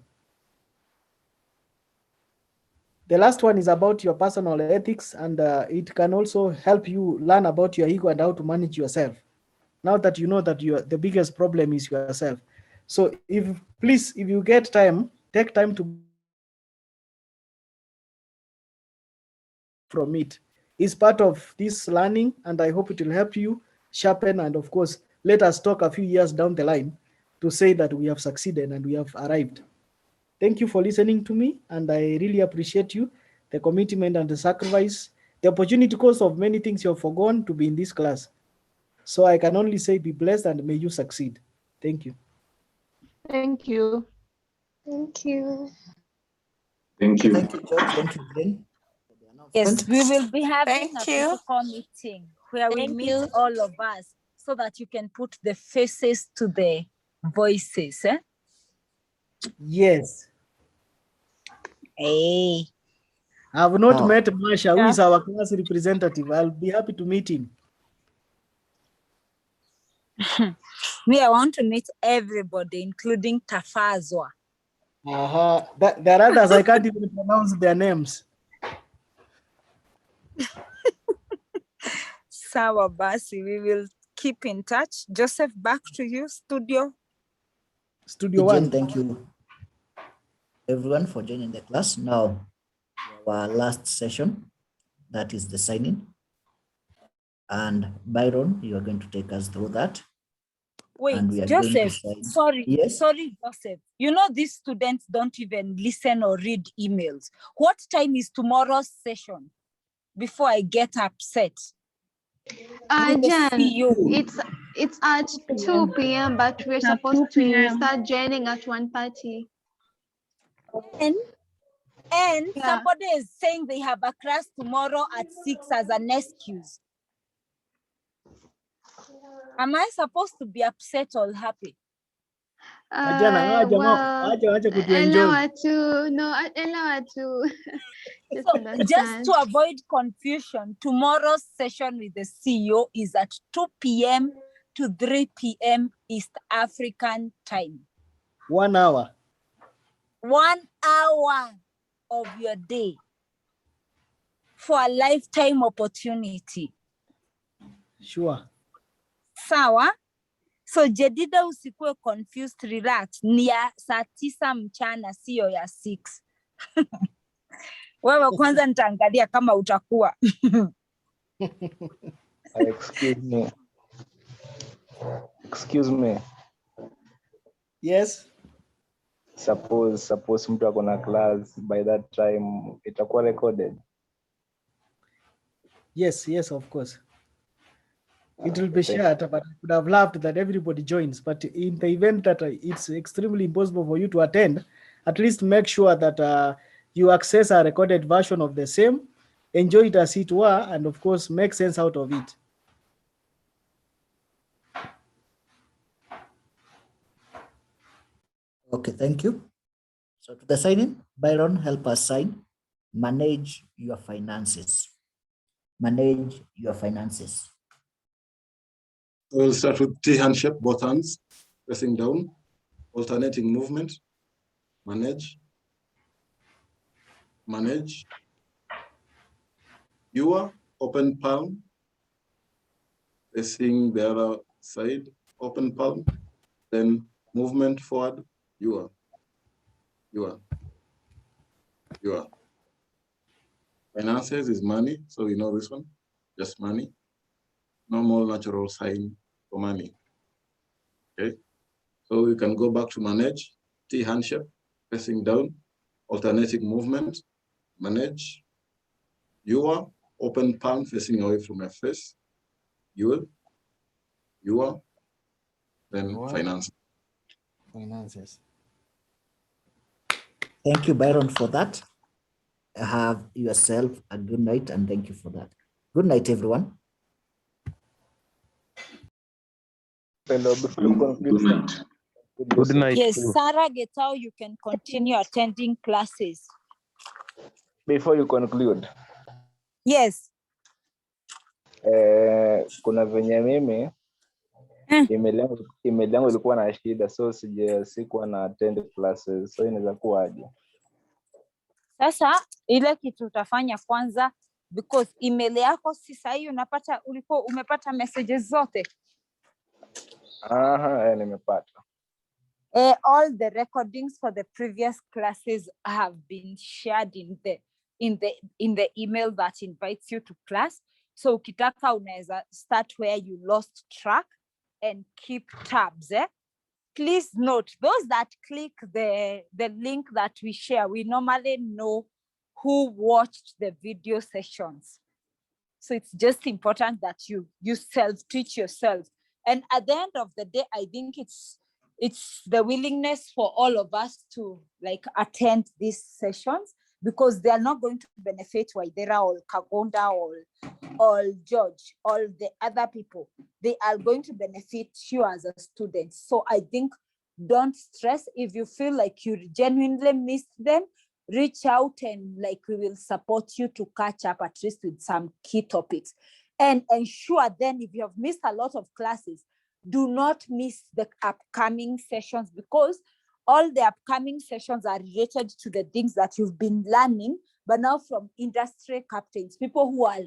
The last one is about your personal ethics, and it can also help you learn about your ego and how to manage yourself. Now that you know that the biggest problem is yourself. So if you get time, take time to from it. It's part of this learning, and I hope it will help you sharpen, and of course, let us talk a few years down the line to say that we have succeeded and we have arrived. Thank you for listening to me, and I really appreciate you, the commitment and the sacrifice, the opportunity cost of many things you have forgone to be in this class. So I can only say be blessed and may you succeed. Thank you. Thank you. Thank you. Thank you. Thank you, George. Thank you, Jane. Yes, we will be having Thank a you. physical meeting where we Thank meet you. all of us so that you can put the faces to the voices. Eh? Yes. Hey. I have not Oh. met Masha, who Yeah. is our class representative. I'll be happy to meet him. Me, I want to meet everybody, including Tafazwa. There are others, I can't even pronounce their names. Sawa Basi, we will keep in touch. Joseph, back to you, studio. Studio Jane, One. thank you everyone for joining the class. Now, our last session, that is the signing. And Byron, you are going to take us through that. Wait, and we are going to Joseph, sign. sorry, Yes. sorry, Joseph. You know, these students don't even listen or read emails. What time is tomorrow's session before I get upset? With the Jan, CEO. it's at 2 p.m., but we're It's at 2 supposed to p.m. start joining at 1:30. And Yeah. somebody is saying they have a class tomorrow at 6 as an excuse. Am I supposed to be upset or happy? Ajana, acha kutuenjoy. Allow to just So just understand. to avoid confusion, tomorrow's session with the CEO is at 2 p.m. to 3 p.m. East African time. 1 hour. 1 hour of your day for a lifetime opportunity. Sure. Sawa? So Jedida usikuwe confused, relax. Ni ya saa 9 mchana, sio ya 6. Wewe kwanza nitaangalia kama utakuwa. Excuse me. Yes. Suppose mtu ako na class, by that time itakuwa recorded. Yes, of course. It will be shared, but I would have loved that everybody joins. But in the event that it's extremely impossible for you to attend, at least make sure that you access a recorded version of the same, enjoy it as it were, and of course, make sense out of it. Okay, thank you. So to the sign-in, Byron, help us sign. Manage your finances. Manage your finances. We'll start with T handshake, both hands, pressing down, alternating movement, manage, manage. Your open palm, facing the other side, open palm, then movement forward, your. Finances is money, so you know this one, just money. Normal natural sign for money. Okay, so we can go back to manage, T handshake, pressing down, alternating movement, manage, your open palm facing away from your face, your, then finance. Finances. Thank you, Byron, for that. Have yourself a good night, and thank you for that. Good night, everyone. Hello, before you conclude. Good night. Yes, Sarah Getao, you can continue attending classes. Before you conclude. Yes. Kuna venye mimi email yangu ilikuwa na shida, so sikuwa na attend classes, so inaweza kuwaje? Sasa ile kitu utafanya kwanza, because email yako si sahihi, ulikuwa umepata messages zote. Nimepata. All the recordings for the previous classes have been shared in the email that invites you to class. So ukitaka unaweza start where you lost track and keep tabs. Please note, those that click the link that we share, we normally know who watched the video sessions. So it's just important that you self-teach yourself. And at the end of the day, I think it's the willingness for all of us to attend these sessions, because they are not going to benefit Waidera or Kagonda or George, or the other people. They are going to benefit you as a student. So I think don't stress. If you feel like you genuinely missed them, reach out and we will support you to catch up at least with some key topics. And ensure then, if you have missed a lot of classes, do not miss the upcoming sessions, because all the upcoming sessions are related to the things that you've been learning, but now from industry captains, people who are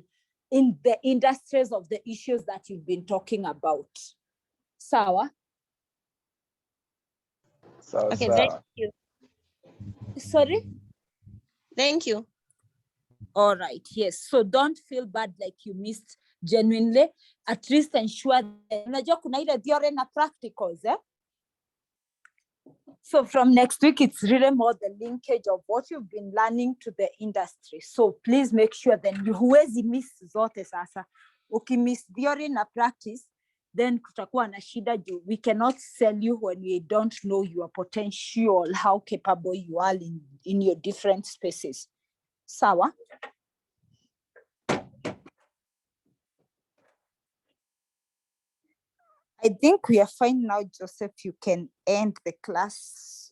in the industries of the issues that you've been talking about. Sawa? Sawa, Okay, sawa. thank you. Sorry? Thank you. All right, yes. So don't feel bad like you missed genuinely. At least ensure that unajua kuna ile theory na practicals, eh? So from next week, it's really more the linkage of what you've been learning to the industry. So please make sure then you huwezi miss zote sasa. Ukimiss theory na practice, then kutakuwa na shida juu we cannot sell you when we don't know your potential, how capable you are in your different spaces. Sawa? I think we are fine now, Joseph. You can end the class.